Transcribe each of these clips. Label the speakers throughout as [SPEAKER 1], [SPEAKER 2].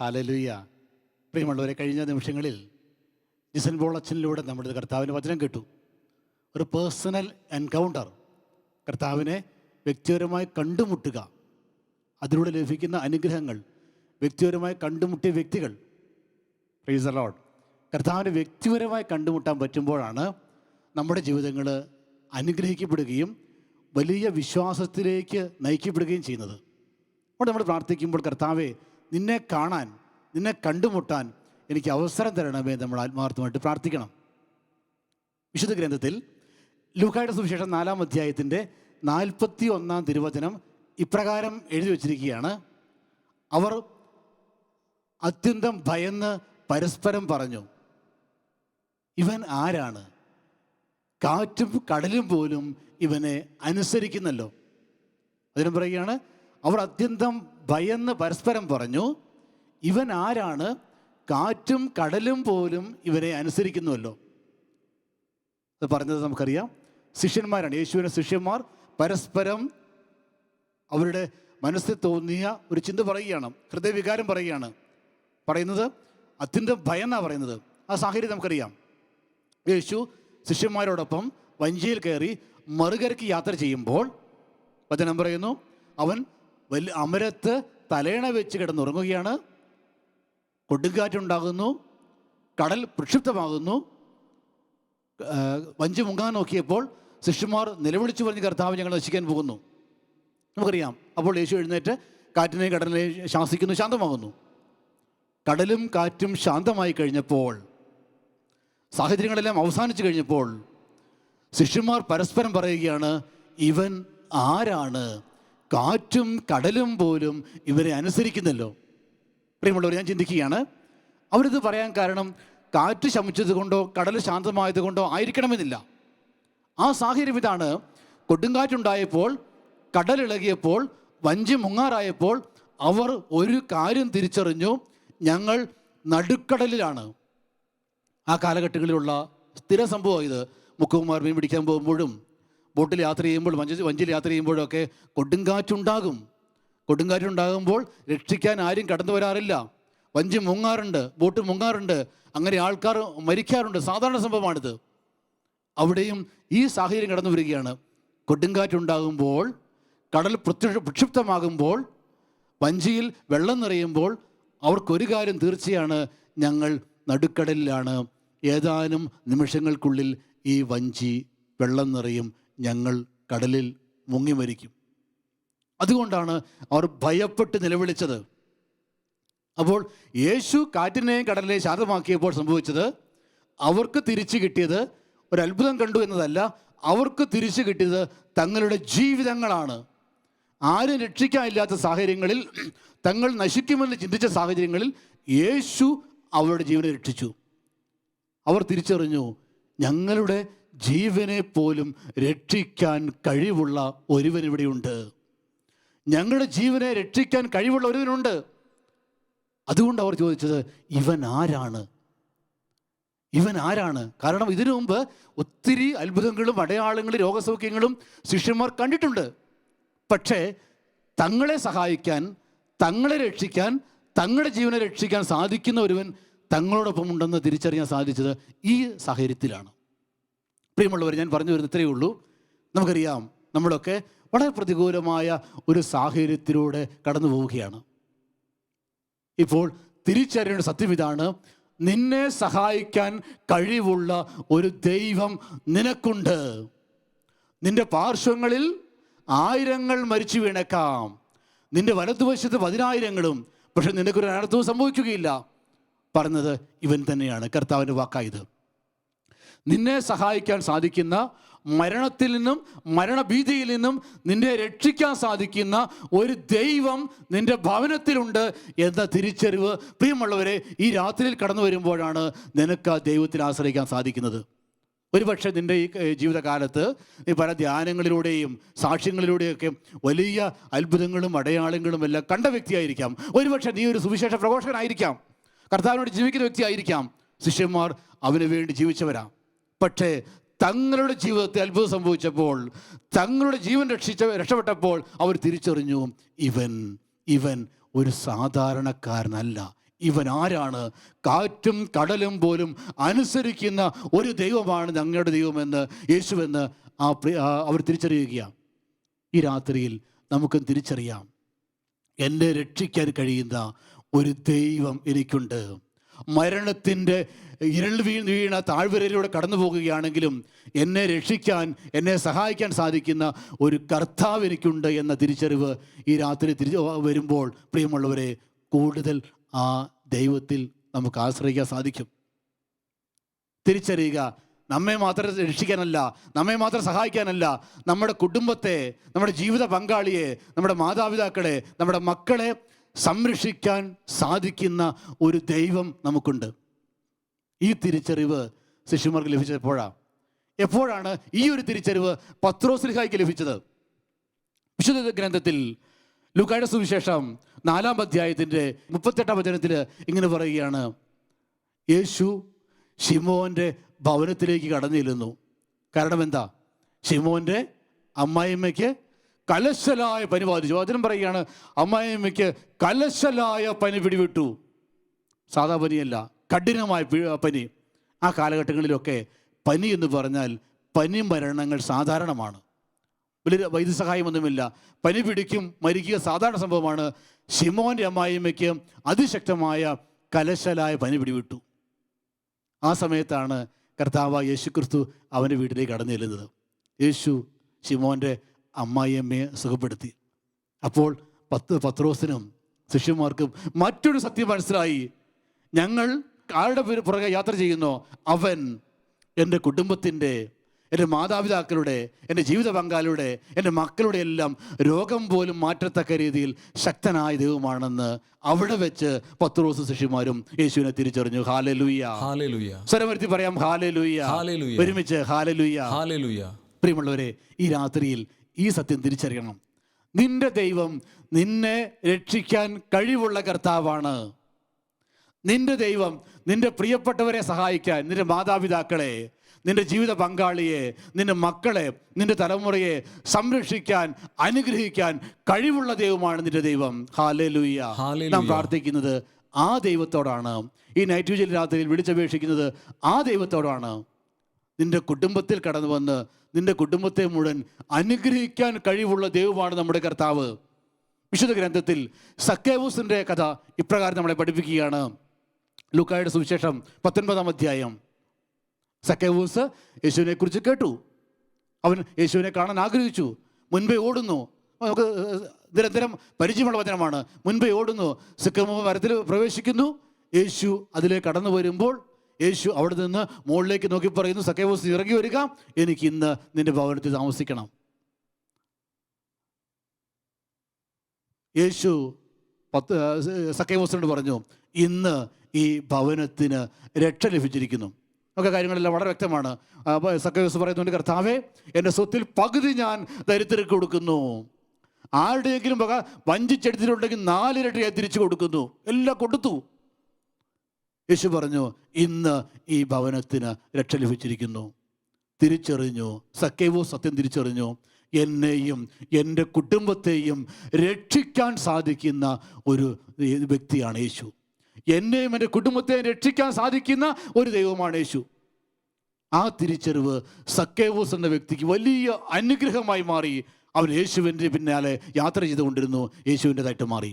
[SPEAKER 1] Hallelujah. പ്രിയമുള്ളവരെ, കഴിഞ്ഞ നിമിഷങ്ങളിൽ ജിസൻ പോൾ അച്ഛനിലൂടെ നമ്മുടെ കർത്താവിൻ്റെ വചനം കേട്ടു. ഒരു പേഴ്സണൽ എൻകൗണ്ടർ, കർത്താവിനെ വ്യക്തിപരമായി കണ്ടുമുട്ടുക, അതിലൂടെ ലഭിക്കുന്ന അനുഗ്രഹങ്ങൾ, വ്യക്തിപരമായി കണ്ടുമുട്ടിയ വ്യക്തികൾ. Praise the Lord. കർത്താവിനെ വ്യക്തിപരമായി കണ്ടുമുട്ടാൻ പറ്റുമ്പോഴാണ് നമ്മുടെ ജീവിതങ്ങൾ അനുഗ്രഹിക്കപ്പെടുകയും വലിയ വിശ്വാസത്തിലേക്ക് നയിക്കപ്പെടുകയും ചെയ്യുന്നത്. അപ്പോൾ നമ്മൾ പ്രാർത്ഥിക്കുമ്പോൾ, കർത്താവെ, നിന്നെ കാണാൻ, നിന്നെ കണ്ടുമുട്ടാൻ എനിക്ക് അവസരം തരണമേ നമ്മൾ ആത്മാർത്ഥമായിട്ട് പ്രാർത്ഥിക്കണം. വിശുദ്ധ ഗ്രന്ഥത്തിൽ ലൂക്കായുടെ സുവിശേഷം 4-ാം അധ്യായത്തിൻ്റെ 41-ാം തിരുവചനം ഇപ്രകാരം എഴുതി വച്ചിരിക്കുകയാണ്: അവർ അത്യന്തം ഭയന്ന് പരസ്പരം പറഞ്ഞു, ഇവൻ ആരാണ്? കാറ്റും കടലും പോലും ഇവനെ അനുസരിക്കുന്നല്ലോ. അതിനും പറയുകയാണ്, അവർ അത്യന്തം ഭയന്ന് പരസ്പരം പറഞ്ഞു, ഇവൻ ആരാണ്? കാറ്റും കടലും പോലും ഇവനെ അനുസരിക്കുന്നുവല്ലോ. അത് പറഞ്ഞത് നമുക്കറിയാം, ശിഷ്യന്മാരാണ്. യേശുവിൻ്റെ ശിഷ്യന്മാർ പരസ്പരം അവരുടെ മനസ്സിൽ തോന്നിയ ഒരു ചിന്ത പറയുകയാണ്, ഹൃദയവികാരം പറയുകയാണ്. പറയുന്നത് അത്യന്തം ഭയന്നാണ് പറയുന്നത്. ആ സാഹചര്യം നമുക്കറിയാം. യേശു ശിഷ്യന്മാരോടൊപ്പം വഞ്ചിയിൽ കയറി മറുകരയ്ക്ക് യാത്ര ചെയ്യുമ്പോൾ വചനം പറയുന്നു, അവൻ വലിയ അമരത്ത് തലയണ വെച്ച് കിടന്നുറങ്ങുകയാണ്. കൊടുങ്കാറ്റുണ്ടാകുന്നു, കടൽ പ്രക്ഷുബ്ധമാകുന്നു. വഞ്ചി മുങ്ങാൻ നോക്കിയപ്പോൾ ശിഷ്യന്മാർ നിലവിളിച്ചു പറഞ്ഞ്, കർത്താവ്, ഞങ്ങൾ നശിക്കാൻ പോകുന്നു. നമുക്കറിയാം. അപ്പോൾ യേശു എഴുന്നേറ്റ് കാറ്റിനെയും കടലിനെയും ശാസിക്കുന്നു, ശാന്തമാകുന്നു. കടലും കാറ്റും ശാന്തമായി കഴിഞ്ഞപ്പോൾ, സാഹചര്യങ്ങളെല്ലാം അവസാനിച്ചു കഴിഞ്ഞപ്പോൾ, ശിഷ്യന്മാർ പരസ്പരം പറയുകയാണ്, ഇവൻ ആരാണ്? കാറ്റും കടലും പോലും ഇവരെ അനുസരിക്കുന്നല്ലോ. പ്രിയമുള്ളവർ, ഞാൻ ചിന്തിക്കുകയാണ്, അവരിത് പറയാൻ കാരണം കാറ്റ് ശമിച്ചത് കൊണ്ടോ കടൽ ശാന്തമായത് കൊണ്ടോ ആയിരിക്കണമെന്നില്ല. ആ സാഹചര്യം ഇതാണ്: കൊടുങ്കാറ്റുണ്ടായപ്പോൾ, കടലിളകിയപ്പോൾ, വഞ്ചി മുങ്ങാറായപ്പോൾ അവർ ഒരു കാര്യം തിരിച്ചറിഞ്ഞു, ഞങ്ങൾ നടുക്കടലിലാണ്. ആ കാലഘട്ടങ്ങളിലുള്ള സ്ഥിര സംഭവം ഇത്. മുക്കുമാർ മീൻ പിടിക്കാൻ പോകുമ്പോഴും ബോട്ടിൽ യാത്ര ചെയ്യുമ്പോൾ, വഞ്ചിയിൽ യാത്ര ചെയ്യുമ്പോഴൊക്കെ കൊടുങ്കാറ്റുണ്ടാകും. കൊടുങ്കാറ്റുണ്ടാകുമ്പോൾ രക്ഷിക്കാൻ ആരും കടന്നു വരാറില്ല. വഞ്ചി മുങ്ങാറുണ്ട്, ബോട്ട് മുങ്ങാറുണ്ട്, അങ്ങനെ ആൾക്കാർ മരിക്കാറുണ്ട്. സാധാരണ സംഭവമാണിത്. അവിടെയും ഈ സാഹചര്യം കടന്നു വരികയാണ്. കൊടുങ്കാറ്റുണ്ടാകുമ്പോൾ, കടൽ പ്രക്ഷുബ്ധമാകുമ്പോൾ, വഞ്ചിയിൽ വെള്ളം നിറയുമ്പോൾ അവർക്കൊരു കാര്യം തീർച്ചയാണ്: ഞങ്ങൾ നടുക്കടലിലാണ്. ഏതാനും നിമിഷങ്ങൾക്കുള്ളിൽ ഈ വഞ്ചി വെള്ളം നിറയും, ഞങ്ങൾ കടലിൽ മുങ്ങി മരിക്കും. അതുകൊണ്ടാണ് അവർ ഭയപ്പെട്ട് നിലവിളിച്ചത്. അപ്പോൾ യേശു കാറ്റിനെയും കടലിനെയും ശാന്തമാക്കിയപ്പോൾ സംഭവിച്ചത്, അവർക്ക് തിരിച്ചു കിട്ടിയത് ഒരു അത്ഭുതം കണ്ടു എന്നതല്ല, അവർക്ക് തിരിച്ചു കിട്ടിയത് തങ്ങളുടെ ജീവിതങ്ങളാണ്. ആരും രക്ഷിക്കാനില്ലാത്ത സാഹചര്യങ്ങളിൽ, തങ്ങൾ നശിക്കുമെന്ന് ചിന്തിച്ച സാഹചര്യങ്ങളിൽ യേശു അവരുടെ ജീവനെ രക്ഷിച്ചു. അവർ തിരിച്ചറിഞ്ഞു, ഞങ്ങളുടെ ജീവനെ പോലും രക്ഷിക്കാൻ കഴിവുള്ള ഒരുവൻ ഇവിടെയുണ്ട്. ഞങ്ങളുടെ ജീവനെ രക്ഷിക്കാൻ കഴിവുള്ള ഒരുവനുണ്ട്. അതുകൊണ്ട് അവർ ചോദിച്ചത്, ഇവൻ ആരാണ്? ഇവൻ ആരാണ്? കാരണം ഇതിനു മുമ്പ് ഒത്തിരി അത്ഭുതങ്ങളും അടയാളങ്ങളും രോഗസൗഖ്യങ്ങളും ശിഷ്യന്മാർ കണ്ടിട്ടുണ്ട്. പക്ഷേ തങ്ങളെ സഹായിക്കാൻ, തങ്ങളെ രക്ഷിക്കാൻ, തങ്ങളുടെ ജീവനെ രക്ഷിക്കാൻ സാധിക്കുന്ന ഒരുവൻ തങ്ങളോടൊപ്പം ഉണ്ടെന്ന് തിരിച്ചറിയാൻ സാധിച്ചത് ഈ സാഹചര്യത്തിലാണ്. പ്രിയമുള്ളവർ, ഞാൻ പറഞ്ഞു വരുന്നത് ഇത്രയേ ഉള്ളൂ. നമുക്കറിയാം, നമ്മളൊക്കെ വളരെ പ്രതികൂലമായ ഒരു സാഹചര്യത്തിലൂടെ കടന്നു പോവുകയാണ്. ഇപ്പോൾ തിരിച്ചറിയേണ്ട സത്യം ഇതാണ്: നിന്നെ സഹായിക്കാൻ കഴിവുള്ള ഒരു ദൈവം നിനക്കുണ്ട്. നിന്റെ പാർശ്വങ്ങളിൽ 1000 മരിച്ചു വീണേക്കാം, നിന്റെ വലതുവശത്ത് 10,000-ങ്ങളും, പക്ഷെ നിനക്കൊരു അനർത്ഥവും സംഭവിക്കുകയില്ല. പറഞ്ഞത് ഇവൻ തന്നെയാണ്. കർത്താവിൻ്റെ വാക്കായത്. നിന്നെ സഹായിക്കാൻ സാധിക്കുന്ന, മരണത്തിൽ നിന്നും മരണഭീതിയിൽ നിന്നും നിന്നെ രക്ഷിക്കാൻ സാധിക്കുന്ന ഒരു ദൈവം നിന്റെ ഭവനത്തിലുണ്ട് എന്ന തിരിച്ചറിവ്, പ്രിയമുള്ളവരെ, ഈ രാത്രിയിൽ കടന്നു വരുമ്പോഴാണ് നിനക്ക് ആ ദൈവത്തിൽ ആശ്രയിക്കാൻ സാധിക്കുന്നത്. ഒരുപക്ഷെ നിൻ്റെ ഈ ജീവിതകാലത്ത് നീ പല ധ്യാനങ്ങളിലൂടെയും സാക്ഷ്യങ്ങളിലൂടെയൊക്കെ വലിയ അത്ഭുതങ്ങളും അടയാളങ്ങളും എല്ലാം കണ്ട വ്യക്തിയായിരിക്കാം. ഒരുപക്ഷെ നീ ഒരു സുവിശേഷ പ്രഘോഷകനായിരിക്കാം, കർത്താവിനോട് ജീവിക്കുന്ന വ്യക്തിയായിരിക്കാം. ശിഷ്യന്മാർ അവന് വേണ്ടി ജീവിച്ചവരാ. പക്ഷേ തങ്ങളുടെ ജീവിതത്തിൽ അത്ഭുതം സംഭവിച്ചപ്പോൾ, തങ്ങളുടെ ജീവൻ രക്ഷപ്പെട്ടപ്പോൾ അവർ തിരിച്ചറിഞ്ഞു, ഇവൻ ഒരു സാധാരണക്കാരനല്ല, ഇവൻ ആരാണ്? കാറ്റും കടലും പോലും അനുസരിക്കുന്ന ഒരു ദൈവമാണ് ഞങ്ങളുടെ ദൈവമെന്ന്, യേശുവെന്ന് അവർ തിരിച്ചറിയുകയാണ്. ഈ രാത്രിയിൽ നമുക്കും തിരിച്ചറിയാം, എന്നെ രക്ഷിക്കാൻ കഴിയുന്ന ഒരു ദൈവം എനിക്കുണ്ട്. മരണത്തിൻ്റെ ഇരുൾ വീണ താഴ്വരയിലൂടെ കടന്നു പോകുകയാണെങ്കിലും എന്നെ രക്ഷിക്കാൻ, എന്നെ സഹായിക്കാൻ സാധിക്കുന്ന ഒരു കർത്താവ് എനിക്കുണ്ട് എന്ന തിരിച്ചറിവ് ഈ രാത്രി വരുമ്പോൾ പ്രിയമുള്ളവരെ, കൂടുതൽ ആ ദൈവത്തിൽ നമുക്ക് ആശ്രയിക്കാൻ സാധിക്കും. തിരിച്ചറിയുക, നമ്മെ മാത്രം രക്ഷിക്കാനല്ല, നമ്മെ മാത്രം സഹായിക്കാനല്ല, നമ്മുടെ കുടുംബത്തെ, നമ്മുടെ ജീവിത പങ്കാളിയെ, നമ്മുടെ മാതാപിതാക്കളെ, നമ്മുടെ മക്കളെ സംരക്ഷിക്കാൻ സാധിക്കുന്ന ഒരു ദൈവം നമുക്കുണ്ട്. ഈ തിരിച്ചറിവ് ശിഷ്യന്മാർക്ക് ലഭിച്ചപ്പോഴാണ്. എപ്പോഴാണ് ഈ ഒരു തിരിച്ചറിവ് പത്രോസ്ലിഹായ്ക്ക് ലഭിച്ചത്? വിശുദ്ധ ഗ്രന്ഥത്തിൽ ലൂക്കായുടെ സുവിശേഷം 4-ാം അധ്യായത്തിൻ്റെ 38-ാം വചനത്തിൽ ഇങ്ങനെ പറയുകയാണ്, യേശു ശിമോൻ്റെ ഭവനത്തിലേക്ക് കടന്നു ചെല്ലുന്നു. കാരണം എന്താ? ശിമോൻ്റെ അമ്മായിയമ്മയ്ക്ക് കലശലായ പനി ബാധിച്ചു. വചനം പറയുകയാണ്, അമ്മായിയമ്മയ്ക്ക് കലശലായ പനി പിടിവിട്ടു. സാധാ പനിയല്ല, കഠിനമായ പനി. ആ കാലഘട്ടങ്ങളിലൊക്കെ പനി എന്ന് പറഞ്ഞാൽ പനി മരണങ്ങൾ സാധാരണമാണ്. വലിയ വൈദ്യസഹായമൊന്നുമില്ല, പനി പിടിക്കും, മരിക്കുക സാധാരണ സംഭവമാണ്. ശിമോൻ്റെ അമ്മായിയമ്മയ്ക്ക് അതിശക്തമായ കലശലായ പനി പിടിവിട്ടു. ആ സമയത്താണ് കർത്താവായ യേശു ക്രിസ്തു അവൻ്റെ വീട്ടിലേക്ക് കടന്നു ചെല്ലുന്നത്. യേശു ശിമോൻ്റെ അമ്മായിയമ്മയെ സുഖപ്പെടുത്തി. അപ്പോൾ പത്രോസിനും ശിഷ്യന്മാർക്കും മറ്റൊരു സത്യം മനസ്സിലായി. ഞങ്ങൾ ആരുടെ പുറകെ യാത്ര ചെയ്യുന്നോ അവൻ എൻ്റെ കുടുംബത്തിൻ്റെ, എൻ്റെ മാതാപിതാക്കളുടെ, എൻ്റെ ജീവിത പങ്കാളിയുടെ, എൻ്റെ മക്കളുടെ എല്ലാം രോഗം പോലും മാറ്റത്തക്ക രീതിയിൽ ശക്തനായ ദൈവമാണെന്ന് അവിടെ വെച്ച് പത്രോസ് ശിഷ്യന്മാരും യേശുവിനെ തിരിച്ചറിഞ്ഞു. Hallelujah,
[SPEAKER 2] hallelujah.
[SPEAKER 1] സ്വരമർത്തി പറയാം ഹല്ലേലൂയ,
[SPEAKER 2] ഹല്ലേലൂയ.
[SPEAKER 1] ഒരുമിച്ച് ഹല്ലേലൂയ,
[SPEAKER 2] ഹല്ലേലൂയ.
[SPEAKER 1] പ്രിയമുള്ളവരെ, ഈ രാത്രിയിൽ ഈ സത്യം തിരിച്ചറിയണം. നിന്റെ ദൈവം നിന്നെ രക്ഷിക്കാൻ കഴിവുള്ള കർത്താവാണ്. നിന്റെ ദൈവം നിന്റെ പ്രിയപ്പെട്ടവരെ സഹായിക്കാൻ, നിന്റെ മാതാപിതാക്കളെ, നിന്റെ ജീവിത പങ്കാളിയെ, നിന്റെ മക്കളെ, നിന്റെ തലമുറയെ സംരക്ഷിക്കാൻ, അനുഗ്രഹിക്കാൻ കഴിവുള്ള ദൈവമാണ് നിന്റെ ദൈവം. ഹല്ലേലൂയ. നാം പ്രാർത്ഥിക്കുന്നത് ആ ദൈവത്തോടാണ്. ഈ നൈറ്റ് വിജിൽ രാത്രിയിൽ വിളിച്ചപേക്ഷിക്കുന്നത് ആ ദൈവത്തോടാണ്. നിന്റെ കുടുംബത്തിൽ കടന്നു വന്ന് നിന്റെ കുടുംബത്തെ മുഴുവൻ അനുഗ്രഹിക്കാൻ കഴിവുള്ള ദൈവമാണ് നമ്മുടെ കർത്താവ്. വിശുദ്ധ ഗ്രന്ഥത്തിൽ സക്കേവൂസിൻ്റെ കഥ ഇപ്രകാരം നമ്മളെ പഠിപ്പിക്കുകയാണ്. ലൂക്കായുടെ സുവിശേഷം 19-ാം അധ്യായം. സക്കേവൂസ് യേശുവിനെ കുറിച്ച് കേട്ടു. അവൻ യേശുവിനെ കാണാൻ ആഗ്രഹിച്ചു. മുൻപേ ഓടുന്നു. നമുക്ക് നിരന്തരം പരിചയമുള്ള വചനമാണ്. മുൻപേ ഓടുന്നു, സിക്കമോ മരത്തിൽ പ്രവേശിക്കുന്നു. യേശു അതിലേക്ക് കടന്നു വരുമ്പോൾ യേശു അവിടെ നിന്ന് മുകളിലേക്ക് നോക്കി പറയുന്നു, സക്കേവൂസ് ഇറങ്ങി വരിക, എനിക്ക് ഇന്ന് നിന്റെ ഭവനത്തിൽ താമസിക്കണം. യേശു സക്കേവൂസിനോട് പറഞ്ഞു, ഇന്ന് ഈ ഭവനത്തിന് രക്ഷ ലഭിച്ചിരിക്കുന്നു. ഒക്കെ കാര്യങ്ങളെല്ലാം വളരെ വ്യക്തമാണ്. അപ്പോൾ സക്കേവൂസ് പറയുന്നുണ്ട്, കർത്താവേ, എൻ്റെ സ്വത്തിൽ പകുതി ഞാൻ ദരിദ്രർക്ക് കൊടുക്കുന്നു. ആരുടെയെങ്കിലും വക വഞ്ചിച്ചെടുത്തിട്ടുണ്ടെങ്കിൽ 4 ഇരട്ടിയായി തിരിച്ചു കൊടുക്കുന്നു. എല്ലാം കൊടുത്തു. യേശു പറഞ്ഞു, ഇന്ന് ഈ ഭവനത്തിന് രക്ഷ ലഭിച്ചിരിക്കുന്നു. തിരിച്ചറിഞ്ഞു, സക്കേവൂസ് സത്യം തിരിച്ചറിഞ്ഞു. എന്നെയും എൻ്റെ കുടുംബത്തെയും രക്ഷിക്കാൻ സാധിക്കുന്ന ഒരു വ്യക്തിയാണ് യേശു. എന്നെയും എൻ്റെ കുടുംബത്തെയും രക്ഷിക്കാൻ സാധിക്കുന്ന ഒരു ദൈവമാണ് യേശു. ആ തിരിച്ചറിവ് സക്കേവൂസ് എന്ന വ്യക്തിക്ക് വലിയ അനുഗ്രഹമായി മാറി. അവൻ യേശുവിൻ്റെ പിന്നാലെ യാത്ര ചെയ്തുകൊണ്ടിരുന്നു. യേശുവിൻ്റെതായിട്ട് മാറി.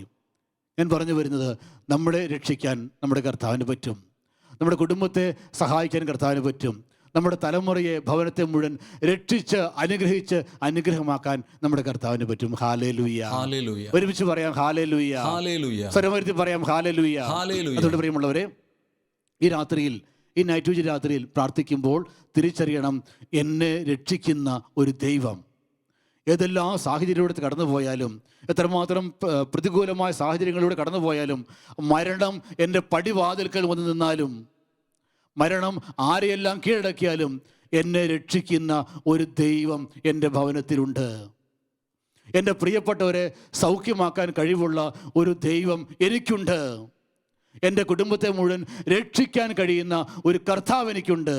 [SPEAKER 1] ഞാൻ പറഞ്ഞു വരുന്നത്, നമ്മളെ രക്ഷിക്കാൻ നമ്മുടെ കർത്താവിന് പറ്റും. നമ്മുടെ കുടുംബത്തെ സഹായിക്കാൻ കർത്താവിന് പറ്റും. നമ്മുടെ തലമുറയെ, ഭവനത്തെ മുഴുവൻ രക്ഷിച്ച് അനുഗ്രഹിച്ച് അനുഗ്രഹമാക്കാൻ നമ്മുടെ കർത്താവിന് പറ്റും. ഹല്ലേലൂയ. ഒരുമിച്ച് പറയാം ഹല്ലേലൂയ. സ്വരമരുത്തി പറയാം ഹല്ലേലൂയ. അതുകൊണ്ട് പ്രിയമുള്ളവരെ, ഈ രാത്രിയിൽ, ഈ നൈറ്റ് വിജിൽ രാത്രിയിൽ പ്രാർത്ഥിക്കുമ്പോൾ തിരിച്ചറിയണം, എന്നെ രക്ഷിക്കുന്ന ഒരു ദൈവം. ഏതെല്ലാം സാഹചര്യത്തിലൂടെ കടന്നു പോയാലും, എത്രമാത്രം പ്രതികൂലമായ സാഹചര്യങ്ങളിലൂടെ കടന്നു പോയാലും, മരണം എൻ്റെ പടിവാതിൽക്കൽ വന്നു നിന്നാലും, മരണം ആരെയെല്ലാം കീഴടക്കിയാലും, എന്നെ രക്ഷിക്കുന്ന ഒരു ദൈവം എൻ്റെ ഭവനത്തിലുണ്ട്. എൻ്റെ പ്രിയപ്പെട്ടവരെ സൗഖ്യമാക്കാൻ കഴിവുള്ള ഒരു ദൈവം എനിക്കുണ്ട്. എൻ്റെ കുടുംബത്തെ മുഴുവൻ രക്ഷിക്കാൻ കഴിയുന്ന ഒരു കർത്താവ് എനിക്കുണ്ട്.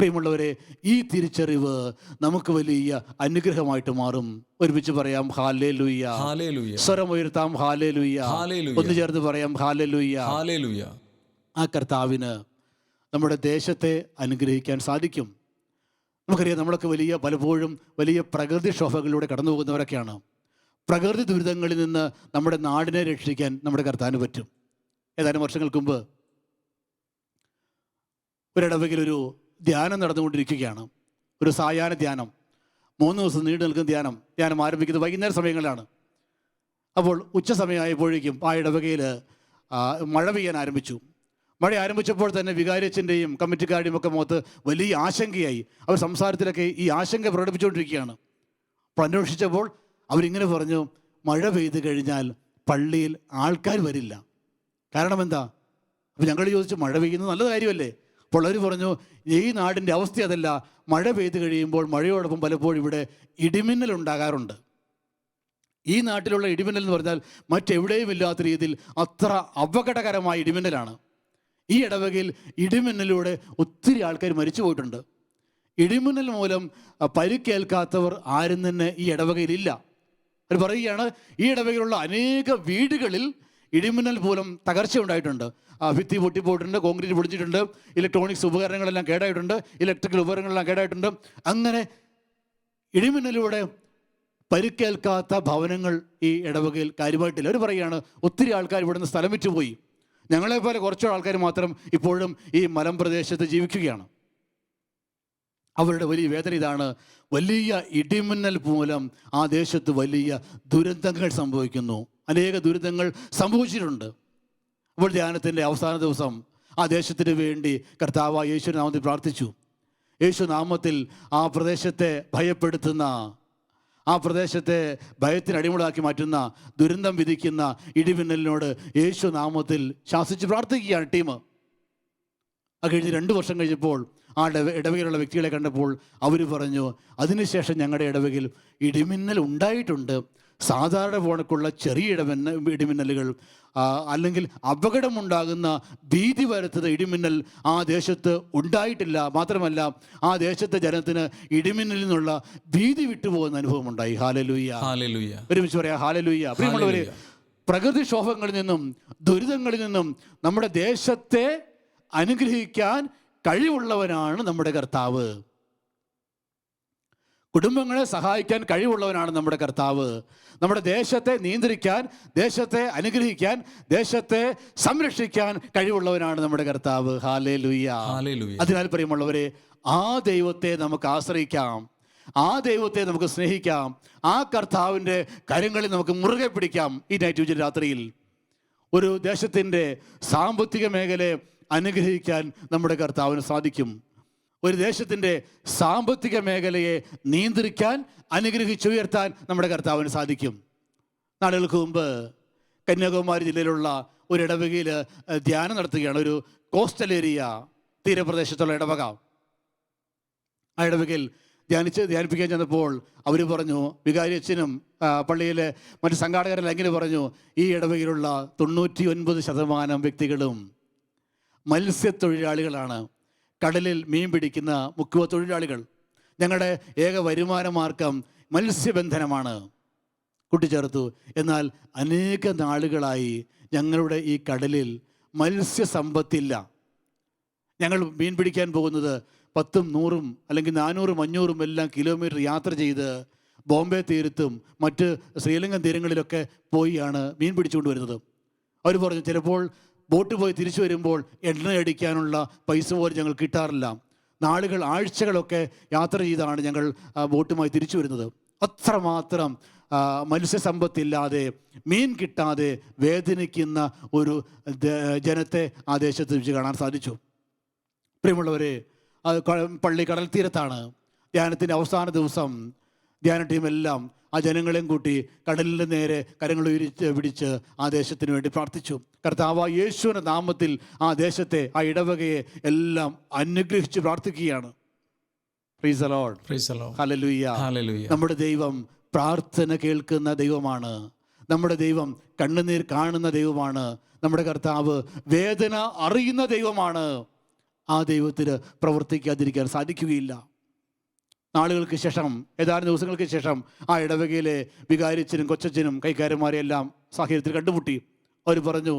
[SPEAKER 1] പ്രിയമുള്ളവരെ, ഈ തിരിച്ചറിവ് നമുക്ക് വലിയ അനുഗ്രഹമായിട്ട് മാറും. ഒരുമിച്ച് പറയാം ഹല്ലേലൂയ. സ്വരം ഉയർത്താം ഹല്ലേലൂയ. ഒന്ന് ചേർന്ന് പറയാം ഹല്ലേലൂയ. ആ കർത്താവിന് നമ്മുടെ ദേശത്തെ അനുഗ്രഹിക്കാൻ സാധിക്കും. നമുക്കറിയാം, നമ്മളൊക്കെ പലപ്പോഴും വലിയ പ്രകൃതിക്ഷോഭങ്ങളിലൂടെ കടന്നു പോകുന്നവരൊക്കെയാണ്. പ്രകൃതി ദുരിതങ്ങളിൽ നിന്ന് നമ്മുടെ നാടിനെ രക്ഷിക്കാൻ നമ്മുടെ കർത്താവിന് പറ്റും. ഏതാനും വർഷങ്ങൾക്ക് മുമ്പ് ഒരിടവകയിലൊരു ധ്യാനം നടന്നുകൊണ്ടിരിക്കുകയാണ്. ഒരു സായാഹ്ന ധ്യാനം, 3 ദിവസം നീണ്ടു നിൽക്കുന്ന ധ്യാനം ആരംഭിക്കുന്നത് വൈകുന്നേര സമയങ്ങളിലാണ്. അപ്പോൾ ഉച്ച സമയമായപ്പോഴേക്കും ആ ഇടവകയിൽ മഴ പെയ്യാൻ ആരംഭിച്ചു. മഴ ആരംഭിച്ചപ്പോൾ തന്നെ വികാരിയച്ഛൻ്റെയും കമ്മിറ്റിക്കാരുടെയും ഒക്കെ മുഖത്ത് വലിയ ആശങ്കയായി. അവർ സംസാരത്തിലൊക്കെ ഈ ആശങ്ക പ്രകടിപ്പിച്ചുകൊണ്ടിരിക്കുകയാണ്. അപ്പോൾ അന്വേഷിച്ചപ്പോൾ അവരിങ്ങനെ പറഞ്ഞു, മഴ പെയ്ത് കഴിഞ്ഞാൽ പള്ളിയിൽ ആൾക്കാർ വരില്ല. കാരണം എന്താ? അപ്പോൾ ഞങ്ങൾ ചോദിച്ചു, മഴ പെയ്യുന്നത് നല്ല കാര്യമല്ലേ? അപ്പോൾ അവർ പറഞ്ഞു, ഈ നാടിൻ്റെ അവസ്ഥ അതല്ല. മഴ പെയ്ത് കഴിയുമ്പോൾ മഴയോടൊപ്പം പലപ്പോഴും ഇവിടെ ഇടിമിന്നൽ ഉണ്ടാകാറുണ്ട്. ഈ നാട്ടിലുള്ള ഇടിമിന്നൽ എന്ന് പറഞ്ഞാൽ മറ്റെവിടെയും ഇല്ലാത്ത രീതിയിൽ അത്ര അപകടകരമായ ഇടിമിന്നലാണ്. ഈ ഇടവകയിൽ ഇടിമിന്നലിലൂടെ ഒത്തിരി ആൾക്കാർ മരിച്ചു പോയിട്ടുണ്ട്. ഇടിമിന്നൽ മൂലം പരിക്കേൽക്കാത്തവർ ആരും തന്നെ ഈ ഇടവകയിലില്ല. അവർ പറയുകയാണ്, ഈ ഇടവകയിലുള്ള അനേക വീടുകളിൽ ഇടിമിന്നൽ മൂലം തകർച്ച ഉണ്ടായിട്ടുണ്ട്. ഭിത്തി പൊട്ടിപ്പോയിട്ടുണ്ട്, കോൺക്രീറ്റ് പൊടിച്ചിട്ടുണ്ട്, ഇലക്ട്രോണിക്സ് ഉപകരണങ്ങളെല്ലാം കേടായിട്ടുണ്ട്, ഇലക്ട്രിക്കൽ ഉപകരണങ്ങളെല്ലാം കേടായിട്ടുണ്ട്. അങ്ങനെ ഇടിമിന്നലിലൂടെ പരിക്കേൽക്കാത്ത ഭവനങ്ങൾ ഈ ഇടവകയിൽ കാര്യമായിട്ടില്ല. അവർ പറയുകയാണ്, ഒത്തിരി ആൾക്കാർ ഇവിടുന്ന് സ്ഥലം വിറ്റുപോയി. ഞങ്ങളെപ്പോലെ കുറച്ച് ആൾക്കാർ മാത്രം ഇപ്പോഴും ഈ മലമ്പ്രദേശത്ത് ജീവിക്കുകയാണ്. അവരുടെ വലിയ വേദന ഇതാണ്. വലിയ ഇടിമിന്നൽ മൂലം ആ ദേശത്ത് വലിയ ദുരന്തങ്ങൾ സംഭവിക്കുന്നു. അനേക ദുരിതങ്ങൾ സംഭവിച്ചിട്ടുണ്ട്. അപ്പോൾ ധ്യാനത്തിൻ്റെ അവസാന ദിവസം ആ ദേശത്തിന് വേണ്ടി കർത്താവ് യേശു നാമത്തിൽ പ്രാർത്ഥിച്ചു. യേശു നാമത്തിൽ ആ പ്രദേശത്തെ ഭയപ്പെടുത്തുന്ന, ആ പ്രദേശത്തെ ഭയത്തിന് അടിമകളാക്കി മാറ്റുന്ന, ദുരന്തം വിധിക്കുന്ന ഇടിമിന്നലിനോട് യേശു നാമത്തിൽ ശാസിച്ച് പ്രാർത്ഥിക്കുകയാണ് ടീം. അത് കഴിഞ്ഞ് 2 വർഷം കഴിഞ്ഞപ്പോൾ ആ ഇടവകയിലുള്ള വ്യക്തികളെ കണ്ടപ്പോൾ അവർ പറഞ്ഞു, അതിനുശേഷം ഞങ്ങളുടെ ഇടവകയിൽ ഇടിമിന്നൽ ഉണ്ടായിട്ടുണ്ട്. സാധാരണ പോണക്കുള്ള ചെറിയ ഇടിമിന്നലുകൾ, അല്ലെങ്കിൽ അപകടമുണ്ടാകുന്ന ഭീതി വരുത്തുന്ന ഇടിമിന്നൽ ആ ദേശത്ത് ഉണ്ടായിട്ടില്ല. മാത്രമല്ല, ആ ദേശത്തെ ജനത്തിന് ഇടിമിന്നലിൽ നിന്നുള്ള ഭീതി വിട്ടുപോകുന്ന അനുഭവം ഉണ്ടായി. ഹല്ലേലൂയ. ഒരുമിച്ച് പറയാം ഹല്ലേലൂയ. പ്രിയമുള്ളവരെ, പ്രകൃതിക്ഷോഭങ്ങളിൽ നിന്നും ദുരിതങ്ങളിൽ നിന്നും നമ്മുടെ ദേശത്തെ അനുഗ്രഹിക്കാൻ കഴിവുള്ളവനാണ് നമ്മുടെ കർത്താവ്. കുടുംബങ്ങളെ സഹായിക്കാൻ കഴിവുള്ളവനാണ് നമ്മുടെ കർത്താവ്. നമ്മുടെ ദേശത്തെ നിയന്ത്രിക്കാൻ, ദേശത്തെ അനുഗ്രഹിക്കാൻ, ദേശത്തെ സംരക്ഷിക്കാൻ കഴിവുള്ളവനാണ് നമ്മുടെ കർത്താവ്. ഹല്ലേലൂയ. അതിനാൽ പ്രിയമുള്ളവരെ, ആ ദൈവത്തെ നമുക്ക് ആശ്രയിക്കാം, ആ ദൈവത്തെ നമുക്ക് സ്നേഹിക്കാം, ആ കർത്താവിൻ്റെ കരങ്ങളിൽ നമുക്ക് മുറുകെ പിടിക്കാം. ഈ നൈറ്റ് വിജിൽ രാത്രിയിൽ ഒരു ദേശത്തിൻ്റെ സാമ്പത്തിക മേഖലയെ അനുഗ്രഹിക്കാൻ നമ്മുടെ കർത്താവിന് സാധിക്കും. ഒരു ദേശത്തിൻ്റെ സാമ്പത്തിക മേഖലയെ നിയന്ത്രിക്കാൻ, അനുഗ്രഹിച്ചുയർത്താൻ നമ്മുടെ കർത്താവിന് സാധിക്കും. നാളുകൾക്ക് മുമ്പ് കന്യാകുമാരി ജില്ലയിലുള്ള ഒരു ഇടവകയിൽ ധ്യാനം നടത്തുകയാണ്. ഒരു കോസ്റ്റൽ ഏരിയ, തീരപ്രദേശത്തുള്ള ഇടവക. ആ ഇടവകയിൽ ധ്യാനിപ്പിക്കാൻ ചെന്നപ്പോൾ അവർ പറഞ്ഞു, വികാരി അച്ഛനും പള്ളിയിലെ മറ്റ് സംഘാടകരെല്ലാം എങ്ങനെ പറഞ്ഞു, ഈ ഇടവകയിലുള്ള 99% വ്യക്തികളും മത്സ്യത്തൊഴിലാളികളാണ്. കടലിൽ മീൻ പിടിക്കുന്ന മുക്കുവ തൊഴിലാളികൾ. ഞങ്ങളുടെ ഏക വരുമാന മാർഗം മത്സ്യബന്ധനമാണ്. കൂട്ടിച്ചേർത്തു. എന്നാൽ അനേക നാളുകളായി ഞങ്ങളുടെ ഈ കടലിൽ മത്സ്യസമ്പത്തില്ല. ഞങ്ങൾ മീൻ പിടിക്കാൻ പോകുന്നത് 10, 100 അല്ലെങ്കിൽ 400, 500 എല്ലാം കിലോമീറ്റർ യാത്ര ചെയ്ത് ബോംബെ തീരത്തും മറ്റ് ശ്രീലങ്കൻ തീരങ്ങളിലൊക്കെ പോയാണ് മീൻ പിടിച്ചുകൊണ്ട് വരുന്നത്. അവർ പറഞ്ഞു, ചിലപ്പോൾ ബോട്ട് പോയി തിരിച്ചു വരുമ്പോൾ എണ്ണ അടിക്കാനുള്ള പൈസ പോലും ഞങ്ങൾ കിട്ടാറില്ല. നാളുകൾ, ആഴ്ചകളൊക്കെ യാത്ര ചെയ്താണ് ഞങ്ങൾ ബോട്ടുമായി തിരിച്ചു വരുന്നത്. അത്രമാത്രം മത്സ്യസമ്പത്തില്ലാതെ, മീൻ കിട്ടാതെ വേദനിക്കുന്ന ഒരു ജനത്തെ ആ ദേശത്ത് വെച്ച് കാണാൻ സാധിച്ചു. പ്രിയമുള്ളവരെ, പള്ളി കടൽ തീരത്താണ്. ധ്യാനത്തിൻ്റെ അവസാന ദിവസം ധ്യാന ടീമെല്ലാം ആ ജനങ്ങളെയും കൂട്ടി കടലിൻ്റെ നേരെ കരങ്ങൾ പിടിച്ച് ആ ദേശത്തിന് വേണ്ടി പ്രാർത്ഥിച്ചു. കർത്താവ് യേശുവിൻ്റെ നാമത്തിൽ ആ ദേശത്തെ, ആ ഇടവകയെ എല്ലാം അനുഗ്രഹിച്ച് പ്രാർത്ഥിക്കുകയാണ്. Praise the Lord. ഹല്ലേലൂയ. നമ്മുടെ ദൈവം പ്രാർത്ഥന കേൾക്കുന്ന ദൈവമാണ്. നമ്മുടെ ദൈവം കണ്ണുനീർ കാണുന്ന ദൈവമാണ്. നമ്മുടെ കർത്താവ് വേദന അറിയുന്ന ദൈവമാണ്. ആ ദൈവത്തിന് പ്രവർത്തിക്കാതിരിക്കാൻ സാധിക്കുകയില്ല. നാളുകൾക്ക് ശേഷം, ഏതാനും ദിവസങ്ങൾക്ക് ശേഷം, ആ ഇടവകയിലെ വികാരിച്ചനും കൊച്ചച്ചനും കൈക്കാരന്മാരെയെല്ലാം സാഹചര്യത്തിൽ കണ്ടുമുട്ടി. അവർ പറഞ്ഞു,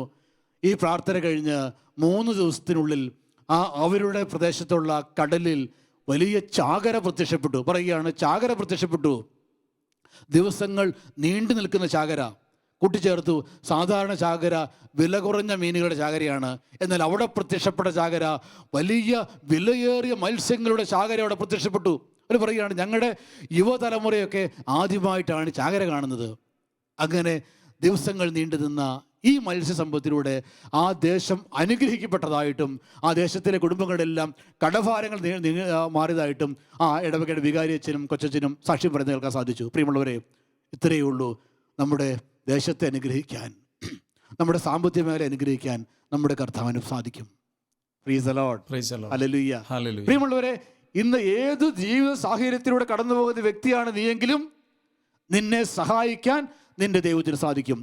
[SPEAKER 1] ഈ പ്രാർത്ഥന കഴിഞ്ഞ് 3 ദിവസത്തിനുള്ളിൽ അവരുടെ പ്രദേശത്തുള്ള കടലിൽ വലിയ ചാകര പ്രത്യക്ഷപ്പെട്ടു. പറയുകയാണ്, ചാകര പ്രത്യക്ഷപ്പെട്ടു. ദിവസങ്ങൾ നീണ്ടു നിൽക്കുന്ന ചാകര. കൂട്ടിച്ചേർത്തു, സാധാരണ ചാകര വില കുറഞ്ഞ മീനുകളുടെ ചാകരയാണ്. എന്നാൽ അവിടെ പ്രത്യക്ഷപ്പെട്ട ചാകര വലിയ വിലയേറിയ മത്സ്യങ്ങളുടെ ചാകര അവിടെ പ്രത്യക്ഷപ്പെട്ടു. അവർ പറയുകയാണ്, ഞങ്ങളുടെ യുവതലമുറയൊക്കെ ആദ്യമായിട്ടാണ് ചാകര കാണുന്നത്. അങ്ങനെ ദിവസങ്ങൾ നീണ്ടു നിന്ന ഈ മത്സ്യസമ്പത്തിലൂടെ ആ ദേശം അനുഗ്രഹിക്കപ്പെട്ടതായിട്ടും ആ ദേശത്തിലെ കുടുംബങ്ങളെല്ലാം കടഭാരങ്ങൾ മാറിയതായിട്ടും ആ ഇടവകയുടെ വികാരിയച്ഛനും കൊച്ചച്ഛനും സാക്ഷ്യം പറയുന്നത് കേൾക്കാൻ സാധിച്ചു. പ്രിയമുള്ളവരെ, ഇത്രയേ ഉള്ളൂ. നമ്മുടെ ദേശത്തെ അനുഗ്രഹിക്കാൻ, നമ്മുടെ സാമ്പത്തിക മേഖല അനുഗ്രഹിക്കാൻ നമ്മുടെ കർത്താവിനും സാധിക്കും. Praise the Lord. ഹല്ലേലൂയ. പ്രിയമുള്ളവരെ, ഇന്ന് ഏത് ജീവിത സാഹചര്യത്തിലൂടെ കടന്നു പോകുന്ന വ്യക്തിയാണ് നീയെങ്കിലും നിന്നെ സഹായിക്കാൻ നിന്റെ ദൈവത്തിന് സാധിക്കും.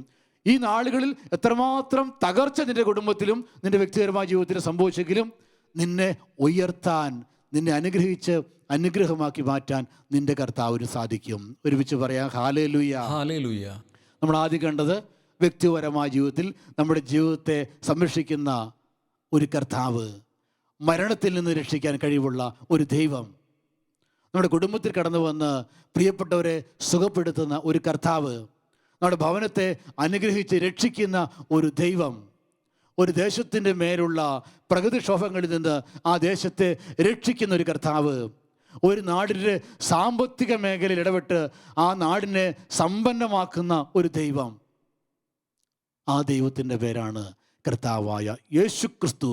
[SPEAKER 1] ഈ നാളുകളിൽ എത്രമാത്രം തകർച്ച നിന്റെ കുടുംബത്തിലും നിന്റെ വ്യക്തിപരമായ ജീവിതത്തിലും സംഭവിച്ചെങ്കിലും നിന്നെ ഉയർത്താൻ, നിന്നെ അനുഗ്രഹിച്ച് അനുഗ്രഹമാക്കി മാറ്റാൻ നിന്റെ കർത്താവിന് സാധിക്കും. ഒരുമിച്ച് പറയാം, ഹല്ലേലൂയ.
[SPEAKER 2] ഹല്ലേലൂയ.
[SPEAKER 1] നമ്മൾ ആദ്യം കണ്ടത് വ്യക്തിപരമായ ജീവിതത്തിൽ നമ്മുടെ ജീവിതത്തെ സംരക്ഷിക്കുന്ന ഒരു കർത്താവ്, മരണത്തിൽ നിന്ന് രക്ഷിക്കാൻ കഴിവുള്ള ഒരു ദൈവം, നമ്മുടെ കുടുംബത്തിൽ കടന്നു വന്ന് പ്രിയപ്പെട്ടവരെ സുഖപ്പെടുത്തുന്ന ഒരു കർത്താവ്, നമ്മുടെ ഭവനത്തെ അനുഗ്രഹിച്ച് രക്ഷിക്കുന്ന ഒരു ദൈവം, ഒരു ദേശത്തിൻ്റെ മേലുള്ള പ്രകൃതിക്ഷോഭങ്ങളിൽ നിന്ന് ആ ദേശത്തെ രക്ഷിക്കുന്ന ഒരു കർത്താവ്, ഒരു നാടിൻ്റെ സാമ്പത്തിക മേഖലയിൽ ഇടപെട്ട് ആ നാടിനെ സമ്പന്നമാക്കുന്ന ഒരു ദൈവം. ആ ദൈവത്തിൻ്റെ പേരാണ് കർത്താവായ യേശു ക്രിസ്തു.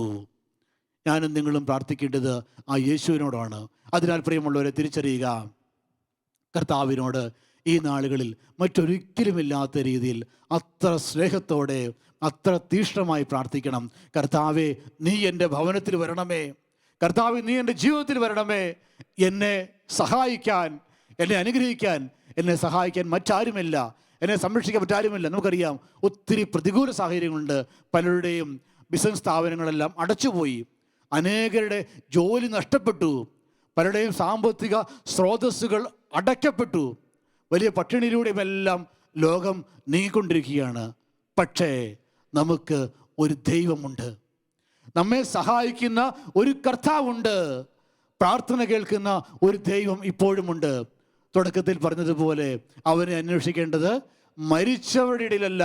[SPEAKER 1] ഞാനും നിങ്ങളും പ്രാർത്ഥിക്കേണ്ടത് ആ യേശുവിനോടാണ്. അതിനാൽ പ്രിയമുള്ളവരെ, തിരിച്ചറിയുക, കർത്താവിനോട് ഈ നാളുകളിൽ മറ്റൊരിക്കലുമില്ലാത്ത രീതിയിൽ അത്ര സ്നേഹത്തോടെ, അത്ര തീക്ഷ്ണമായി പ്രാർത്ഥിക്കണം. കർത്താവേ, നീ എൻ്റെ ഭവനത്തിൽ വരണമേ. കർത്താവേ, നീ എൻ്റെ ജീവിതത്തിൽ വരണമേ. എന്നെ സഹായിക്കാൻ, എന്നെ അനുഗ്രഹിക്കാൻ, എന്നെ സഹായിക്കാൻ മറ്റാരുമില്ല, എന്നെ സംരക്ഷിക്കാൻ മറ്റാരുമില്ല. നമുക്കറിയാം, ഒത്തിരി പ്രതികൂല സാഹചര്യങ്ങളുണ്ട്. പലരുടെയും ബിസിനസ് സ്ഥാപനങ്ങളെല്ലാം അടച്ചുപോയി, അനേകരുടെ ജോലി നഷ്ടപ്പെട്ടു, പലരുടെയും സാമ്പത്തിക സ്രോതസ്സുകൾ അടയ്ക്കപ്പെട്ടു, വലിയ പട്ടിണിയിലൂടെയുമെല്ലാം ലോകം നീങ്ങിക്കൊണ്ടിരിക്കുകയാണ്. പക്ഷേ നമുക്ക് ഒരു ദൈവമുണ്ട്, നമ്മെ സഹായിക്കുന്ന ഒരു കർത്താവുണ്ട്, പ്രാർത്ഥന കേൾക്കുന്ന ഒരു ദൈവം ഇപ്പോഴുമുണ്ട്. തുടക്കത്തിൽ പറഞ്ഞതുപോലെ അവനെ അന്വേഷിക്കേണ്ടത് മരിച്ചവരുടെ ഇടയിലല്ല,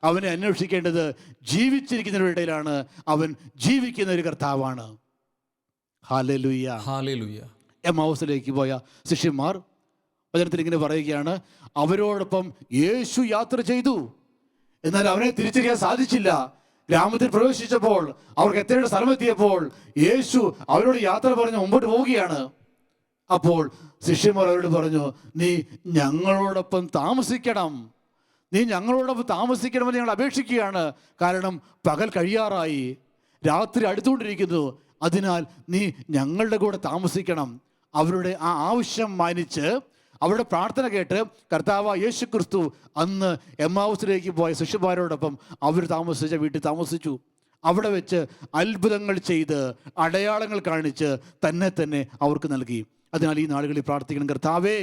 [SPEAKER 1] അവനെ അന്വേഷിക്കേണ്ടത് ജീവിച്ചിരിക്കുന്നവരുടെ ഇടയിലാണ്. അവൻ ജീവിക്കുന്ന ഒരു കർത്താവാണ്. ഹല്ലേലൂയ.
[SPEAKER 2] ഹല്ലേലൂയ.
[SPEAKER 1] എമ്മൗസിലേക്ക് പോയ ശിഷ്യന്മാർ വചനത്തിൽ ഇങ്ങനെ പറയുകയാണ്, അവരോടൊപ്പം യേശു യാത്ര ചെയ്തു, എന്നാൽ അവനെ തിരിച്ചറിയാൻ സാധിച്ചില്ല. ഗ്രാമത്തിൽ പ്രവേശിച്ചപ്പോൾ, അവർക്ക് എത്തേണ്ട സ്ഥലമെത്തിയപ്പോൾ യേശു അവരോട് യാത്ര പറഞ്ഞ് മുമ്പോട്ട് പോവുകയാണ്. അപ്പോൾ ശിഷ്യന്മാർ അവരോട് പറഞ്ഞു, നീ ഞങ്ങളോടൊപ്പം താമസിക്കണം, നീ ഞങ്ങളോടൊപ്പം താമസിക്കണമെന്ന് ഞങ്ങൾ അപേക്ഷിക്കുകയാണ്. കാരണം പകൽ കഴിയാറായി, രാത്രി അടുത്തുകൊണ്ടിരിക്കുന്നു. അതിനാൽ നീ ഞങ്ങളുടെ കൂടെ താമസിക്കണം. അവരുടെ ആ ആവശ്യം മാനിച്ച്, അവരുടെ പ്രാർത്ഥന കേട്ട് കർത്താവ് യേശു ക്രിസ്തു അന്ന് എമ്മാവുസിലേക്ക് പോയ ശിഷ്യന്മാരോടൊപ്പം അവർ താമസിച്ച വീട്ടിൽ താമസിച്ചു. അവിടെ വെച്ച് അത്ഭുതങ്ങൾ ചെയ്ത്, അടയാളങ്ങൾ കാണിച്ച് തന്നെ അവർക്ക് നൽകി. അതിനാൽ ഈ നാളുകളിൽ പ്രാർത്ഥിക്കണം, കർത്താവേ,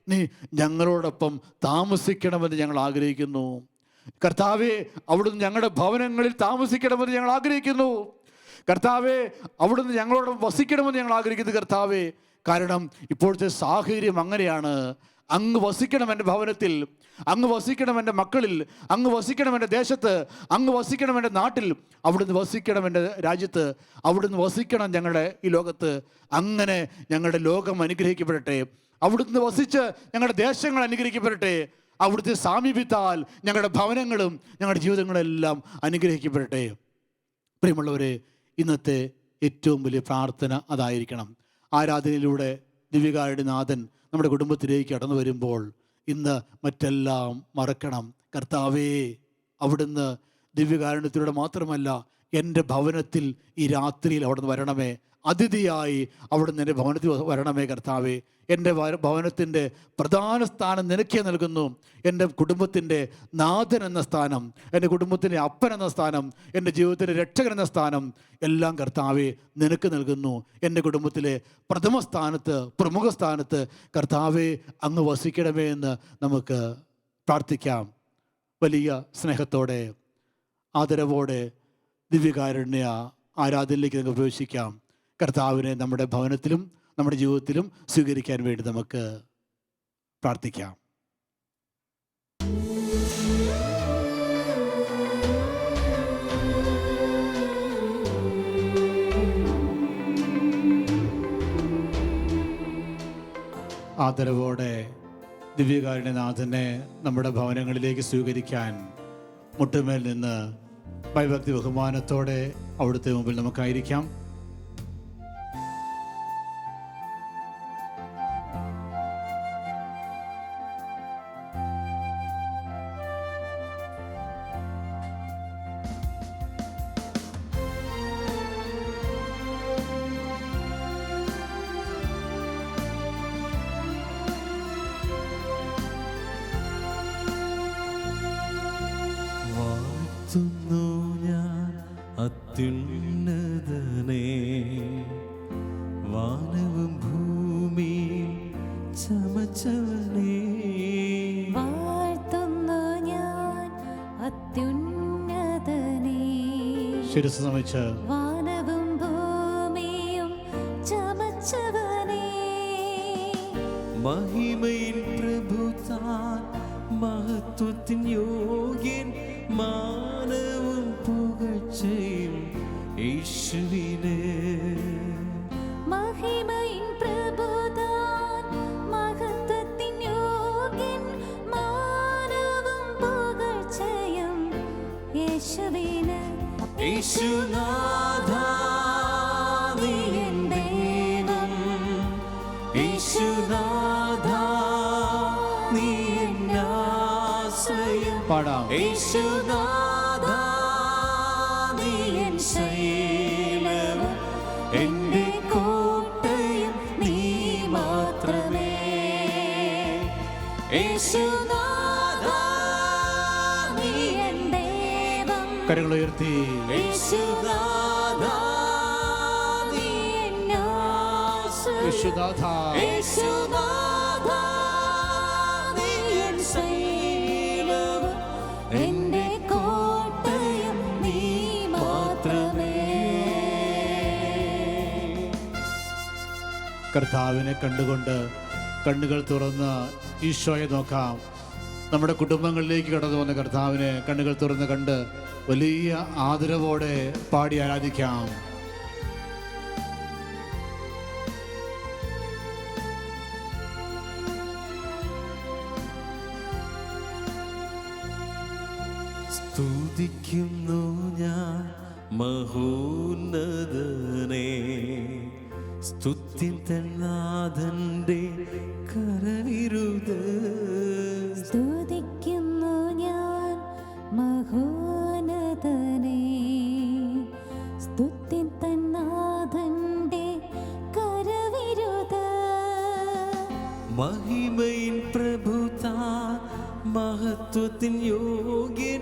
[SPEAKER 1] നീ ഞങ്ങളോടൊപ്പം താമസിക്കണമെന്ന് ഞങ്ങൾ ആഗ്രഹിക്കുന്നു. കർത്താവേ, അവിടുന്ന് ഞങ്ങളുടെ ഭവനങ്ങളിൽ താമസിക്കണമെന്ന് ഞങ്ങൾ ആഗ്രഹിക്കുന്നു. കർത്താവേ, അവിടുന്ന് ഞങ്ങളോടൊപ്പം വസിക്കണമെന്ന് ഞങ്ങൾ ആഗ്രഹിക്കുന്നു. കർത്താവേ, കാരണം ഇപ്പോഴത്തെ സാഹചര്യം അങ്ങനെയാണ്. അങ്ങ് വസിക്കണം എൻ്റെ ഭവനത്തിൽ, അങ്ങ് വസിക്കണം എൻ്റെ മക്കളിൽ, അങ്ങ് വസിക്കണം എൻ്റെ ദേശത്ത്, അങ്ങ് വസിക്കണം എൻ്റെ നാട്ടിൽ, അവിടുന്ന് വസിക്കണം എൻ്റെ രാജ്യത്ത്, അവിടുന്ന് വസിക്കണം ഞങ്ങളുടെ ഈ ലോകത്ത്. അങ്ങനെ ഞങ്ങളുടെ ലോകം അനുഗ്രഹിക്കപ്പെടട്ടെ, അവിടുന്ന് വസിച്ച് ഞങ്ങളുടെ ദേശങ്ങൾ അനുഗ്രഹിക്കപ്പെടട്ടെ, അവിടുത്തെ സാമീപ്യത്താൽ ഞങ്ങളുടെ ഭവനങ്ങളും ഞങ്ങളുടെ ജീവിതങ്ങളെല്ലാം അനുഗ്രഹിക്കപ്പെടട്ടെ. പ്രിയമുള്ളവരെ, ഇന്നത്തെ ഏറ്റവും വലിയ പ്രാർത്ഥന അതായിരിക്കണം. ആരാധനയിലൂടെ ദിവ്യകാരുടെ നാഥൻ നമ്മുടെ കുടുംബത്തിലേക്ക് കടന്നു വരുമ്പോൾ ഇന്ന് മറ്റെല്ലാം മറക്കണം. കർത്താവേ, അവിടുന്ന് ദിവ്യകാരുണ്യത്തിലൂടെ മാത്രമല്ല എൻ്റെ ഭവനത്തിൽ ഈ രാത്രിയിൽ അവിടുന്ന് വരണമേ. അതിഥിയായി അവിടുന്ന് എൻ്റെ ഭവനത്തിൽ വരണമേ കർത്താവേ. എൻ്റെ ഭവനത്തിൻ്റെ പ്രധാന സ്ഥാനം നിനക്കേ നൽകുന്നു. എൻ്റെ കുടുംബത്തിൻ്റെ നാഥൻ എന്ന സ്ഥാനം, എൻ്റെ കുടുംബത്തിൻ്റെ അപ്പൻ എന്ന സ്ഥാനം, എൻ്റെ ജീവിതത്തിൻ്റെ രക്ഷകൻ എന്ന സ്ഥാനം എല്ലാം കർത്താവേ നിനക്ക് നൽകുന്നു. എൻ്റെ കുടുംബത്തിലെ പ്രഥമ സ്ഥാനത്ത്, പ്രമുഖ സ്ഥാനത്ത് കർത്താവേ അങ്ങ് വസിക്കണമേ എന്ന് നമുക്ക് പ്രാർത്ഥിക്കാം. വലിയ സ്നേഹത്തോടെ ആദരവോടെ ദിവ്യകാരുണ്യ ആരാധനയിലേക്ക് നമുക്ക് പ്രവേശിക്കാം. കർത്താവിനെ നമ്മുടെ ഭവനത്തിലും നമ്മുടെ ജീവിതത്തിലും സ്വീകരിക്കാൻ വേണ്ടി നമുക്ക് പ്രാർത്ഥിക്കാം. ആദരവോടെ ദിവ്യകാരുണ്യനാഥനെ നമ്മുടെ ഭവനങ്ങളിലേക്ക് സ്വീകരിക്കാൻ മുട്ടുമേൽ നിന്ന് ഭയഭക്തി ബഹുമാനത്തോടെ അവിടുത്തെ മുമ്പിൽ നമുക്കായിരിക്കാം.
[SPEAKER 2] ഞാൻ അത്യുന്നതനേ, വാനവും ഭൂമിയും ചമച്ചവനേ.
[SPEAKER 3] വാഴ്ത്തുന്നു ഞാൻ അത്യുന്നതനേ,
[SPEAKER 1] ശിരസ്സ് നമിച്ച്
[SPEAKER 3] വാനവും ഭൂമിയും ചമച്ചവനേ.
[SPEAKER 2] മഹിമയിൽ പ്രഭുതാൻ മഹത്വത്തിൻ യോഗ്യൻ, മാനവും പുകഴ്ചയും യേശുവിനെ.
[SPEAKER 3] മഹിമയിൻ പ്രഭുതാൻ മഹത്വത്തിൻ യോഗ്യൻ, മാനവും പുകഴ്ചയും യേശുവിനെ.
[SPEAKER 2] യേശുനാഥാ നീ എൻ ദൈവം, യേശുനാഥാ നീ എൻ ആശ്രയം.
[SPEAKER 1] പാടാം.
[SPEAKER 2] യേശുനാഥാ നീ എൻ ശൈലവും എൻ്റെ കോട്ടയും നീ മാത്രമേ. യേശുനാഥാ നീ എൻ ദൈവം,
[SPEAKER 1] കരങ്ങളുയർത്തി
[SPEAKER 2] യേശുനാഥാ നീ എൻ ആശ്രയം.
[SPEAKER 1] യേശുനാഥാ
[SPEAKER 2] യേശുനാഥാ നീ എൻ ശൈലവും എൻ്റെ കോട്ടയും നീ മാത്രമേ.
[SPEAKER 1] കർത്താവിനെ കണ്ടുകൊണ്ട് കണ്ണുകൾ തുറന്ന് ഈശോയെ നോക്കാം. നമ്മുടെ കുടുംബങ്ങളിലേക്ക് കടന്നു വന്ന കർത്താവിനെ കണ്ണുകൾ തുറന്ന് കണ്ട് വലിയ ആദരവോടെ പാടി ആരാധിക്കാം.
[SPEAKER 2] സ്തുതിക്കുന്നു ഞാൻ മഹോന്നതനെ, സ്തുതി തന്നാഥന്റെ കരവിരുത്.
[SPEAKER 3] സ്തുതിക്കുന്നു ഞാൻ മഹോന്നതനെ, സ്തുതി തന്നാഥന്റെ കരവിരുത്.
[SPEAKER 2] മഹിമയിൻ പ്രഭുതാൻ മഹത്വത്തിൻ യോഗ്യൻ,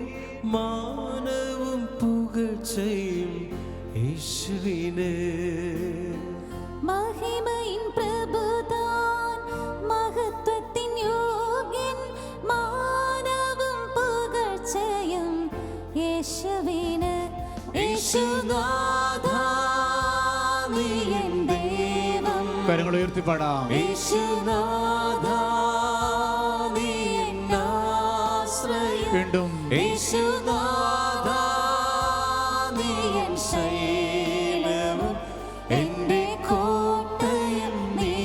[SPEAKER 2] മാനവും പുകഴ്ചയും യേശുവിനെ.
[SPEAKER 3] മഹിമയിൻ പ്രഭുതാൻ മഹത്വത്തിൻ യോഗ്യൻ, മാനവും പുകഴ്ചയും യേശുവിന്.
[SPEAKER 2] യേശുനാഥാ നീ എൻ ദൈവം,
[SPEAKER 1] കരങ്ങൾ ഉയർത്തി പാടാം.
[SPEAKER 2] യേശുനാഥാ നീ എൻ ആശ്രയം.
[SPEAKER 1] വീണ്ടും
[SPEAKER 2] യേശുനാഥാ നീ എൻ ശൈലവും എൻ്റെ കോട്ടയും നീ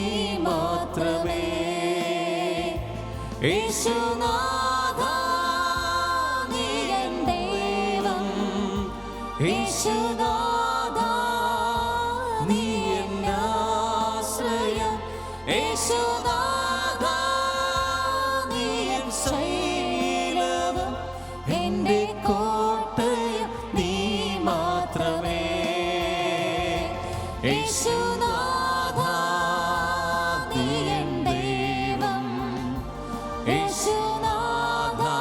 [SPEAKER 2] മാത്രമേ. യേശുനാഥാ നീ എൻ ദൈവം, യേശുനാഥാ നീ എൻ ആശ്രയം. യേശുനാഥാ നീ എൻ ശൈലവും എൻ്റെ കോട്ടയും നീ മാത്രമേ. യേശു
[SPEAKER 3] യേശുനാഥാ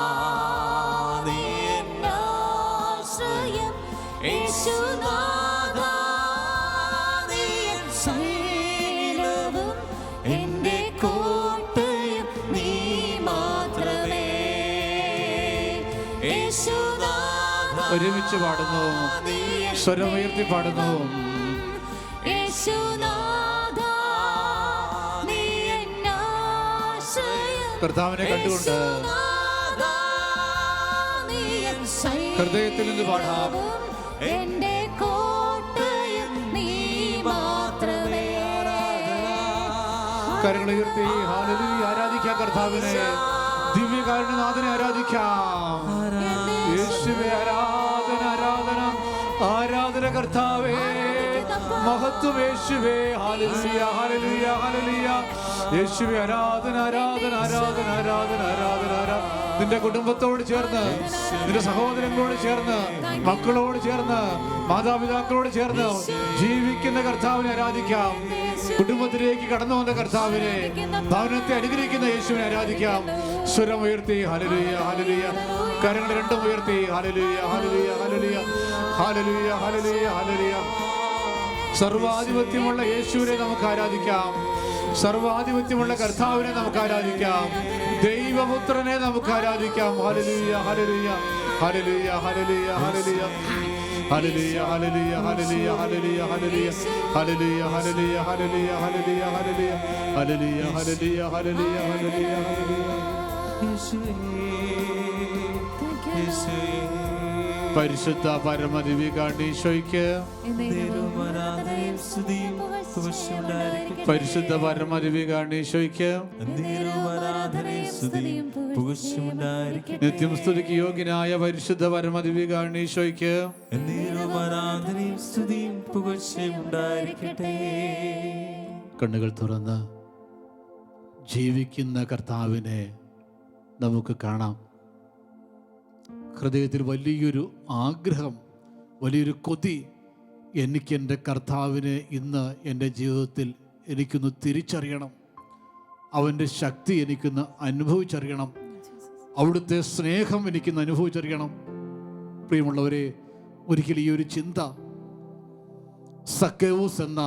[SPEAKER 3] നീ എന്നാശ്രയം യേശുനാഥാ നീ എൻ ശൈലവും എൻ്റെ കോട്ടയും നീ മാത്രമേ യേശുനാഥാ
[SPEAKER 1] ഒരുമിച്ച് പാടുന്നു, സ്വരമുയർത്തി പാടുന്നു.
[SPEAKER 3] യേശുനാഥാ നീ എന്നാശ്രയം
[SPEAKER 1] കർത്താവിനെ കണ്ടുകൊണ്ട് ഹൃദയത്തിൽ നിന്ന് പാടാം.
[SPEAKER 3] എന്റെ കോട്ടയും നീ മാത്രമേ.
[SPEAKER 1] കരങ്ങൾ ഉയർത്തി ഹല്ലേലൂയ ആരാധിക്കാം കർത്താവിനെ. ദിവ്യകാരുണ്യനാഥനെ ആരാധിക്കാം. യേശുവേ ആരാധന ആരാധന ആരാധന കർത്താവേ, മഹത്വം യേശുവേ. Hallelujah hallelujah hallelujah. യേശുവേ ആരാധന ആരാധന ആരാധന ആരാധന ആരാധന ആരാധന. നിന്റെ കുടുംബത്തോട് ചേർന്ന്, നിന്റെ സഹോദരങ്ങളോട് ചേർന്ന്, മക്കളോട് ചേർന്ന്, മാതാപിതാക്കളോട് ചേർന്ന് ജീവിക്കുന്ന കർത്താവിനെ ആരാധിക്കാം. കുടുംബത്തിലേക്ക് കടന്നു വന്ന കർത്താവിനെ, ഭവനത്തെ അനുഗ്രഹിക്കുന്ന യേശുവിനെ ആരാധിക്കാം. സ്വരം ഉയർത്തി ഹല്ലേലൂയ ഹല്ലേലൂയ. കരങ്ങൾ രണ്ടും ഉയർത്തി hallelujah hallelujah hallelujah hallelujah hallelujah hallelujah. സർവാധിപത്യമുള്ള യേശുവിനെ നമുക്ക് ആരാധിക്കാം. സർവാധിപത്യമുള്ള കർത്താവിനെ നമുക്ക് ആരാധിക്കാം. ദൈവപുത്രനെ നമുക്ക് ആരാധിക്കാം. Hallelujah hallelujah hallelujah hallelujah hallelujah hallelujah hallelujah hallelujah hallelujah hallelujah hallelujah hallelujah hallelujah hallelujah hallelujah hallelujah hallelujah hallelujah hallelujah. പരിശുദ്ധ പരമദിവ്യകാരണീശോയ്ക്ക് പരിശുദ്ധ പരമദിവ്യകാരണീശോയ്ക്ക് നിത്യം സ്തുതിക്ക് യോഗ്യനായ പരിശുദ്ധ പരമദിവ്യകാരണീശോയ്ക്ക് കണ്ണുകൾ തുറന്ന് ജീവിക്കുന്ന കർത്താവിനെ നമുക്ക് കാണാം. ഹൃദയത്തിൽ വലിയൊരു ആഗ്രഹം, വലിയൊരു കൊതി, എനിക്ക് എൻ്റെ കർത്താവിനെ ഇന്ന് എൻ്റെ ജീവിതത്തിൽ എനിക്കൊന്ന് തിരിച്ചറിയണം. അവൻ്റെ ശക്തി എനിക്കൊന്ന് അനുഭവിച്ചറിയണം. അവിടുത്തെ സ്നേഹം എനിക്കൊന്ന് അനുഭവിച്ചറിയണം. പ്രിയമുള്ളവരെ, ഒരിക്കൽ ഈ ഒരു ചിന്ത സക്കേവൂസ് എന്ന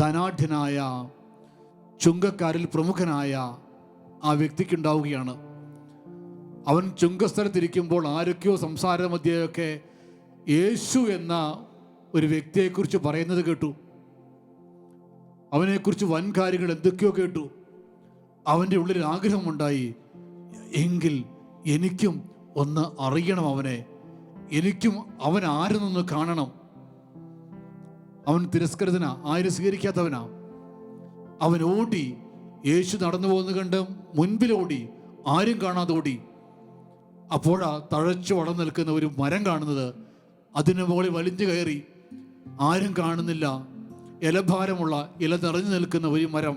[SPEAKER 1] ധനാഢ്യനായ ചുങ്കക്കാരിൽ പ്രമുഖനായ ആ വ്യക്തിക്കുണ്ടാവുകയാണ്. അവൻ ചുങ്കസ്ഥലത്തിരിക്കുമ്പോൾ ആരൊക്കെയോ സംസാര മധ്യയൊക്കെ യേശു എന്ന ഒരു വ്യക്തിയെക്കുറിച്ച് പറയുന്നത് കേട്ടു. അവനെക്കുറിച്ച് വൻ കാര്യങ്ങൾ എന്തൊക്കെയോ കേട്ടു. അവൻ്റെ ഉള്ളിൽ ആഗ്രഹമുണ്ടായി, എങ്കിൽ എനിക്കും ഒന്ന് അറിയണം അവനെ, എനിക്കും അവൻ ആരെന്നൊന്ന് കാണണം. അവൻ തിരസ്കൃതനാ, ആരും സ്വീകരിക്കാത്തവനാ. അവൻ ഓടി, യേശു നടന്നു പോകുന്ന കണ്ട് മുൻപിലോടി, ആരും കാണാതെ ഓടി. അപ്പോഴാ തഴച്ചു വളർന്നു നിൽക്കുന്ന ഒരു മരം കാണുന്നത്. അതിന് മുകളിൽ വലിഞ്ഞു കയറി, ആരും കാണുന്നില്ല, ഇലഭാരമുള്ള ഇല നിറഞ്ഞു നിൽക്കുന്ന ഒരു മരം.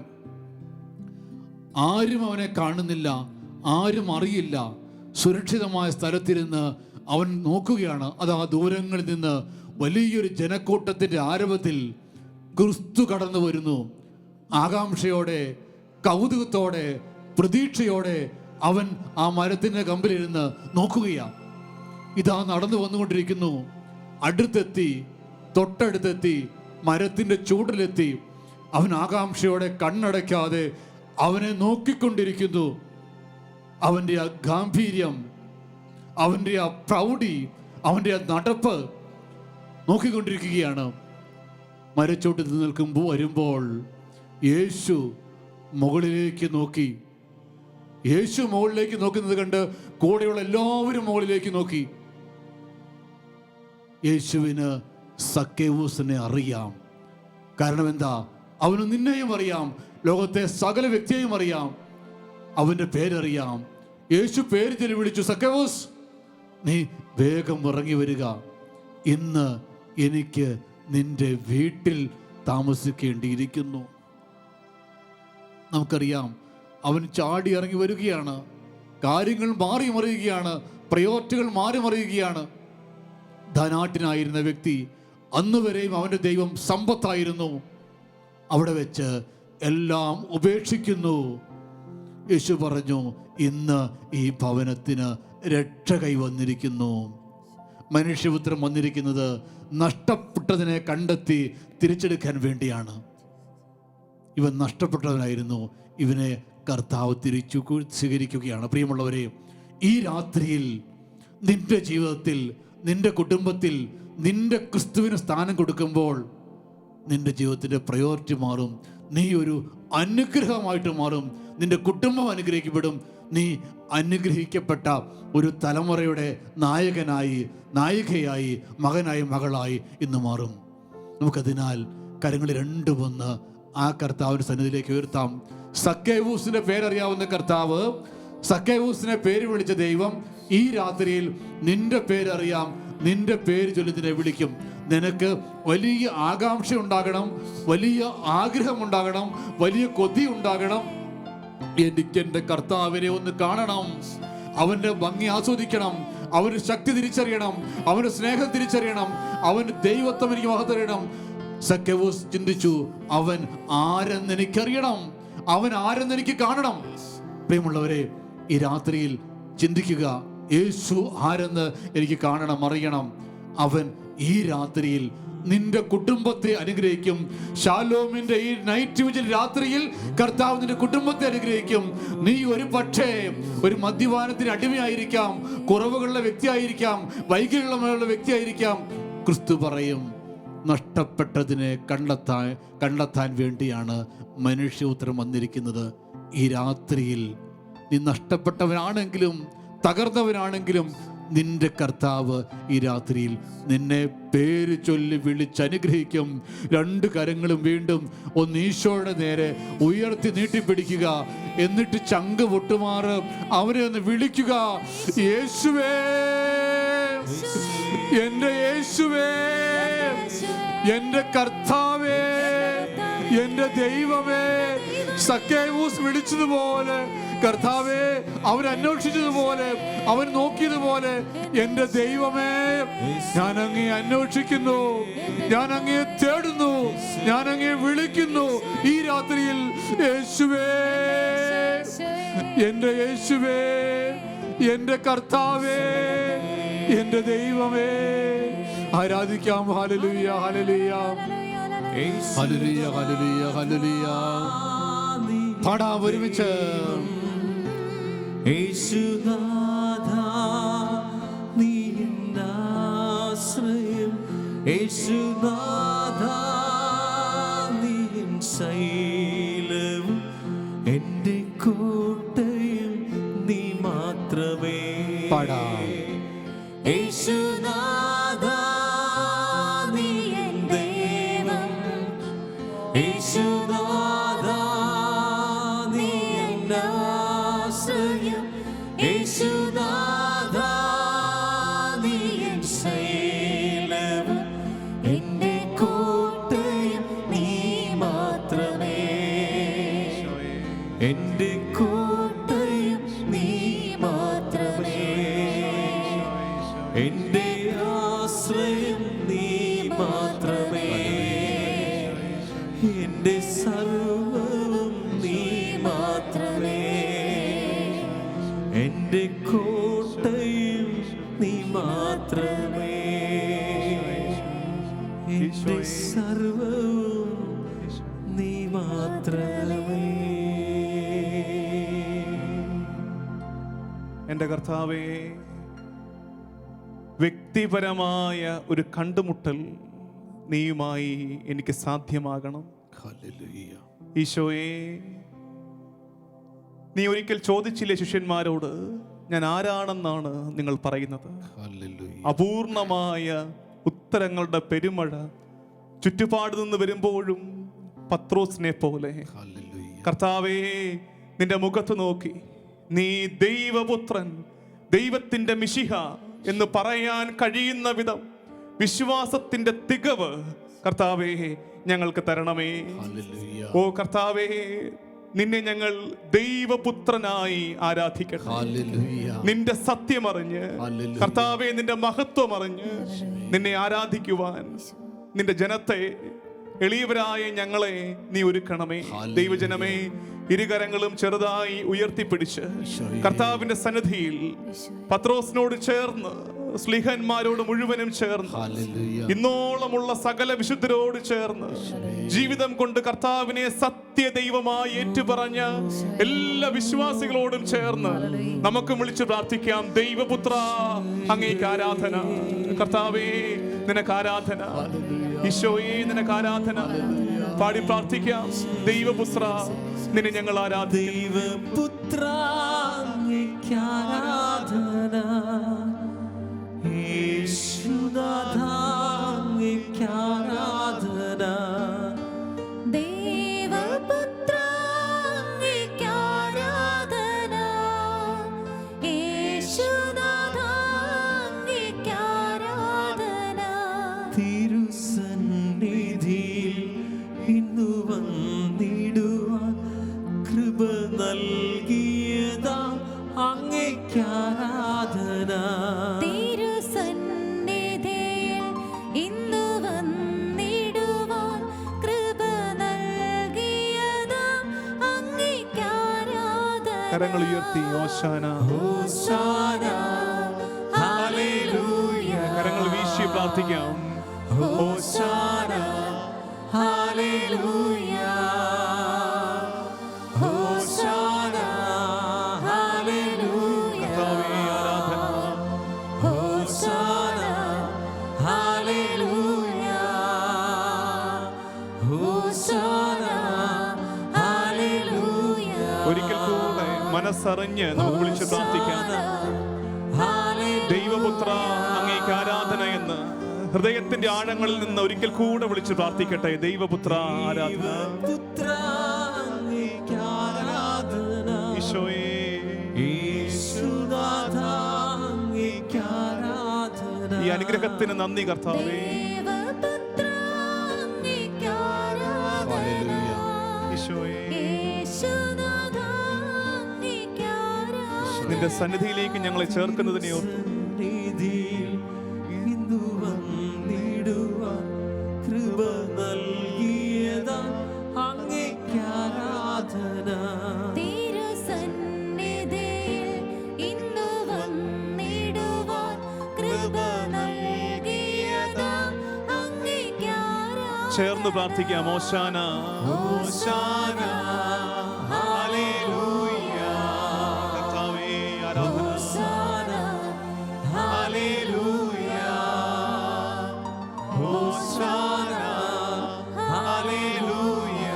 [SPEAKER 1] ആരും അവനെ കാണുന്നില്ല, ആരും അറിയില്ല. സുരക്ഷിതമായ സ്ഥലത്തിരുന്ന് അവൻ നോക്കുകയാണ്. അത് ആ ദൂരങ്ങളിൽ നിന്ന് വലിയൊരു ജനക്കൂട്ടത്തിൻ്റെ ആരവത്തിൽ ക്രിസ്തു കടന്നു വരുന്നു. ആകാംക്ഷയോടെ, കൗതുകത്തോടെ, പ്രതീക്ഷയോടെ അവൻ ആ മരത്തിൻ്റെ കമ്പിലിരുന്ന് നോക്കുകയാണ്. ഇതാ നടന്നു വന്നുകൊണ്ടിരിക്കുന്നു. അടുത്തെത്തി, തൊട്ടടുത്തെത്തി, മരത്തിൻ്റെ ചൂടിലെത്തി. അവൻ ആകാംക്ഷയോടെ കണ്ണടയ്ക്കാതെ അവനെ നോക്കിക്കൊണ്ടിരിക്കുന്നു. അവൻ്റെ ആ ഗാംഭീര്യം, അവൻ്റെ ആ പ്രൗഢി, അവൻ്റെ ആ നടപ്പ് നോക്കിക്കൊണ്ടിരിക്കുകയാണ്. മരച്ചോട്ടിൽ നിൽക്കുമ്പോൾ വരുമ്പോൾ യേശു മുകളിലേക്ക് നോക്കി. യേശു മുകളിലേക്ക് നോക്കുന്നത് കണ്ട് കൂടെയുള്ള എല്ലാവരും മുകളിലേക്ക് നോക്കി. യേശുവിന് സക്കേവൂസിനെ അറിയാം. കാരണം എന്താ? അവന് നിന്നെയും അറിയാം, ലോകത്തെ സകല വ്യക്തിയെയും അറിയാം, അവൻ്റെ പേരറിയാം. യേശു പേര് ചൊല്ലി വിളിച്ചു, സക്കേവൂസ്, നീ വേഗം ഇറങ്ങി വരിക, ഇന്ന് എനിക്ക് നിന്റെ വീട്ടിൽ താമസിക്കേണ്ടിയിരിക്കുന്നു. നമുക്കറിയാം, അവൻ ചാടി ഇറങ്ങി വരികയാണ്. കാര്യങ്ങൾ മാറി മറിയുകയാണ്, പ്രയോറിറ്റികൾ മാറി മറിയുകയാണ്. ധനാഢ്യനായിരുന്ന വ്യക്തി, അന്നുവരെയും അവൻ്റെ ദൈവം സമ്പത്തായിരുന്നു, അവിടെ വെച്ച് എല്ലാം ഉപേക്ഷിക്കുന്നു. യേശു പറഞ്ഞു, ഇന്ന് ഈ ഭവനത്തിന് രക്ഷ കൈവന്നിരിക്കുന്നു. മനുഷ്യപുത്രൻ വന്നിരിക്കുന്നത് നഷ്ടപ്പെട്ടതിനെ കണ്ടെത്തി തിരിച്ചെടുക്കാൻ വേണ്ടിയാണ്. ഇവൻ നഷ്ടപ്പെട്ടവനായിരുന്നു, ഇവനെ കർത്താവ് തിരിച്ചു സ്വീകരിക്കുകയാണ്. പ്രിയമുള്ളവരെ, ഈ രാത്രിയിൽ നിന്റെ ജീവിതത്തിൽ, നിന്റെ കുടുംബത്തിൽ നിന്റെ ക്രിസ്തുവിന് സ്ഥാനം കൊടുക്കുമ്പോൾ നിന്റെ ജീവിതത്തിൻ്റെ പ്രയോറിറ്റി മാറും. നീ ഒരു അനുഗ്രഹമായിട്ട് മാറും. നിന്റെ കുടുംബം അനുഗ്രഹിക്കപ്പെടും. നീ അനുഗ്രഹിക്കപ്പെട്ട ഒരു തലമുറയുടെ നായകനായി, നായികയായി, മകനായി, മകളായി ഇന്ന് മാറും. നമുക്കതിനാൽ കരങ്ങൾ രണ്ടും ഒന്ന് ആ കർത്താവിൻ്റെ സന്നിധിയിലേക്ക് ഉയർത്താം. സക്കേവൂസിന്റെ പേരറിയാവുന്ന കർത്താവ്, സക്കേവൂസിനെ പേര് വിളിച്ച ദൈവം ഈ രാത്രിയിൽ നിന്റെ പേരറിയാം, നിന്റെ പേര് ചൊല്ലി നിന്നെ വിളിക്കും. നിനക്ക് വലിയ ആകാംക്ഷ ഉണ്ടാകണം, വലിയ ആഗ്രഹം ഉണ്ടാകണം, വലിയ കൊതി ഉണ്ടാകണം. എനിക്ക് എൻ്റെ കർത്താവിനെ ഒന്ന് കാണണം, അവൻ്റെ ഭംഗി ആസ്വദിക്കണം, അവന് ശക്തി തിരിച്ചറിയണം, അവന് സ്നേഹം തിരിച്ചറിയണം, അവന് ദൈവത്വം എനിക്ക് മഹത്തറിയണം. സക്കേവൂസ് ചിന്തിച്ചു, അവൻ ആരെന്ന് എനിക്കറിയണം, അവൻ ആരെന്ന് എനിക്ക് കാണണം. പ്രിയമുള്ളവരെ, ഈ രാത്രിയിൽ ചിന്തിക്കുക, യേശു ആരെന്ന് എനിക്ക് കാണണം, അറിയണം. അവൻ ഈ രാത്രിയിൽ നിന്റെ കുടുംബത്തെ അനുഗ്രഹിക്കും. ഷാലോമിന്റെ ഈ നൈറ്റ് വിജിൽ രാത്രിയിൽ കർത്താവ് നിന്റെ കുടുംബത്തെ അനുഗ്രഹിക്കും. നീ ഒരു പക്ഷേ ഒരു മദ്യപാനത്തിന് അടിമയായിരിക്കാം, കുറവുകളുടെ വ്യക്തിയായിരിക്കാം, വൈകല്യമുള്ള വ്യക്തിയായിരിക്കാം. ക്രിസ്തു പറയും, നഷ്ടപ്പെട്ടതിനെ കണ്ടെത്താൻ വേണ്ടിയാണ് മനുഷ്യപുത്രൻ വന്നിരിക്കുന്നത്. ഈ രാത്രിയിൽ നീ നഷ്ടപ്പെട്ടവനാണെങ്കിലും തകർന്നവനാണെങ്കിലും നിന്റെ കർത്താവ് ഈ രാത്രിയിൽ നിന്നെ പേര് ചൊല്ലി വിളിച്ചനുഗ്രഹിക്കും. രണ്ട് കരങ്ങളും വീണ്ടും ഒന്ന് ഈശോയുടെ നേരെ ഉയർത്തി നീട്ടിപ്പിടിക്കുക. എന്നിട്ട് ചങ്ക് പൊട്ടുമാറ് അവനെ ഒന്ന് വിളിക്കുക, യേശുവേ, എൻ്റെ യേശുവേ, എൻ്റെ കർത്താവേ, എൻ്റെ ദൈവമേ. സക്കേവൂസ് വിളിച്ചതുപോലെ കർത്താവേ, അവൻ അന്വേഷിച്ചതുപോലെ, അവൻ നോക്കിയതുപോലെ, എൻ്റെ ദൈവമേ, ഞാൻ അങ്ങേ അന്വേഷിക്കുന്നു, ഞാൻ അങ്ങേ തേടുന്നു, ഞാൻ അങ്ങേ വിളിക്കുന്നു. ഈ രാത്രിയിൽ യേശുവേ, എൻ്റെ യേശുവേ, എൻ്റെ കർത്താവേ, എൻ്റെ ദൈവമേ. ആരാധിക്കാം. Hallelujah, hallelujah, hallelujah, hallelujah, hallelujah. പാടാം ഒരുമിച്ച്.
[SPEAKER 3] യേശുനാഥാ നീ എന്നാശ്രയം, യേശുനാഥാ നീ എൻ ശൈലവും എൻ്റെ കോട്ടയും നീ മാത്രമേ.
[SPEAKER 1] പാടാം.
[SPEAKER 3] യേശുനാഥാ നീ എൻ ദൈവം, യേശുനാഥാ നീ എന്നാശ്രയം, യേശുനാഥാ നീ എൻ ശൈലവും എൻ്റെ കോട്ടയും നീ മാത്രമേ. എൻ്റെ കോട്ടയും നീ മാത്രമേ, എൻ്റെ ആശ്രയം നീ മാത്രമേ, എൻ്റെ സർവ്വവും നീ മാത്രമേ, എൻ്റെ കോട്ടയും നീ മാത്രമേ, എൻ്റെ സർവ്വവും നീ മാത്രമേ.
[SPEAKER 4] എൻ്റെ കർത്താവേ, വ്യക്തിപരമായ ഒരു കണ്ടുമുട്ടൽ നീയുമായി എനിക്ക് സാധ്യമാകണം.
[SPEAKER 1] ഹല്ലേലൂയ.
[SPEAKER 4] ഈശോയെ, നീ ഒരിക്കൽ ചോദിച്ചില്ലേ ശിഷ്യന്മാരോട്, ഞാൻ ആരാണെന്നാണ് നിങ്ങൾ പറയുന്നത്?
[SPEAKER 1] ഹല്ലേലൂയ.
[SPEAKER 4] അപൂർണമായ ഉത്തരങ്ങളുടെ പെരുമഴ ചുറ്റുപാട് നിന്ന് വരുമ്പോഴും പത്രോസിനെ പോലെ
[SPEAKER 1] ഹല്ലേലൂയ.
[SPEAKER 4] കർത്താവേ, നിന്റെ മുഖത്ത് നോക്കി നീ ദൈവപുത്രൻ, ദൈവത്തിന്റെ മിശിഹ എന്ന് പറയാൻ കഴിയുന്ന വിധം വിശ്വാസത്തിന്റെ തികവ് കർത്താവേ ഞങ്ങൾക്ക് തരണമേ.
[SPEAKER 1] ഹല്ലേലൂയ.
[SPEAKER 4] ഓ കർത്താവേ, നിന്നെ ഞങ്ങൾ ദൈവപുത്രനായി ആരാധിക്കണം.
[SPEAKER 1] ഹല്ലേലൂയ.
[SPEAKER 4] നിന്റെ സത്യമറിഞ്ഞ്
[SPEAKER 1] ഹല്ലേലൂയ.
[SPEAKER 4] കർത്താവേ, നിന്റെ മഹത്വം അറിഞ്ഞ് നിന്നെ ആരാധിക്കുവാൻ നിന്റെ ജനത്തെ എളിയവരായ ഞങ്ങളെ നീ ഒരുക്കണമേ. ദൈവജനമേ, ഇരുകരങ്ങളും ചെറുതായി ഉയർത്തിപ്പിടിച്ച് കർത്താവിന്റെ സന്നിധിയിൽ പത്രോസിനോട് ചേർന്ന് സ്ലീഹന്മാരോട് മുഴുവനും ചേർന്ന് ഇന്നോളമുള്ള സകല വിശുദ്ധരോട് ചേർന്ന് ജീവിതം കൊണ്ട് കർത്താവിനെ സത്യ ദൈവമായി ഏറ്റുപറഞ്ഞ എല്ലാ വിശ്വാസികളോടും ചേർന്ന് നമുക്ക് വിളിച്ചു പ്രാർത്ഥിക്കാം. ദൈവപുത്ര, അങ്ങേക്ക് ആരാധന. കർത്താവേ, നിനക്ക് ആരാധന. ഈശോയെ, നിനക്ക് ആരാധന. പാടി പ്രാർത്ഥിക്കാം. ദൈവപുത്ര, നിന്നെ ഞങ്ങൾ ആരാധിക്കും.
[SPEAKER 3] ദൈവപുത്ര, അങ്ങേക്ക് ആരാധന. യേശുനാഥ, അങ്ങേക്ക് ആരാധന.
[SPEAKER 2] ദേവപുത്ര, അങ്ങേക്ക് ആരാധന. യേശുനാഥ, അങ്ങേക്ക് ആരാധന.
[SPEAKER 3] തിരുസന്നിധിയിൽ ഇന്നു വന്നിടുവാൻ കൃപ നൽകിയതാ അങ്ങേക്ക് ആരാധന.
[SPEAKER 2] തിരുസന്നിധിയിൽ ഇന്നു വന്നിടുവാൻ കൃപ നൽകിയതാ അങ്ങേക്ക് ആരാധന.
[SPEAKER 4] കരങ്ങൾ ഉയർത്തി ഓശാന,
[SPEAKER 3] ഹോശാന, ഹല്ലേലൂയ.
[SPEAKER 4] കരങ്ങൾ വീശി പ്രാർത്ഥിക്കാം.
[SPEAKER 3] ഹോശാന, ഹല്ലേലൂയ. ഹോശാന, ഹല്ലേലൂയ.
[SPEAKER 4] കർത്താവേ, ആരാധന.
[SPEAKER 3] ഹോശാന, ഹല്ലേലൂയ. ഹോശാന, ഹല്ലേലൂയ.
[SPEAKER 4] ഒരിക്കൽ കൂടെ മനസ്സറിഞ്ഞ് നമുക്ക് വിളിച്ച് പ്രാർത്ഥിക്കാം. ദൈവപുത്ര, അങ്ങേക്ക് ആരാധന എന്ന് ഹൃദയത്തിന്റെ ആഴങ്ങളിൽ നിന്ന് ഒരിക്കൽ കൂടെ വിളിച്ച് പ്രാർത്ഥിക്കട്ടെ. ദൈവപുത്ര, ആരാധന.
[SPEAKER 3] പുത്ര, അങ്ങേക്ക് ആരാധന.
[SPEAKER 4] ഈശോയേ,
[SPEAKER 3] യേശുനാഥ, അങ്ങേക്ക് ആരാധന.
[SPEAKER 4] ഈ അനുഗ്രഹത്തിന് നന്ദി കർത്താവേ.
[SPEAKER 2] ദേവപുത്ര, അങ്ങേക്ക് ആരാധന.
[SPEAKER 4] ഈശോയേ,
[SPEAKER 2] യേശുനാഥ, അങ്ങേക്ക് ആരാധന.
[SPEAKER 4] നിന്റെ സന്നിധിയിലേക്ക് ഞങ്ങളെ ചേർക്കുന്നതിനെ ഓർത്ത്
[SPEAKER 3] സന്നിധിയിൽ ഇന്നു വന്നിടുവാൻ കൃപ നൽകിയതാ അങ്ങേക്ക് ആരാധന.
[SPEAKER 2] തിരുസന്നിധിയിൽ ഇന്നു വന്നിടുവാൻ കൃപ നൽകിയതാ അങ്ങേക്ക് ആരാധന.
[SPEAKER 4] ചേർന്ന് പ്രാർത്ഥിക്കാം. ഓശാന,
[SPEAKER 3] ഹോശാന,
[SPEAKER 4] ഹല്ലേലൂയ. കർത്താവേ, ആരാധന.
[SPEAKER 3] ഹോശാന, ഹല്ലേലൂയ. ഹോശാന, ഹല്ലേലൂയ.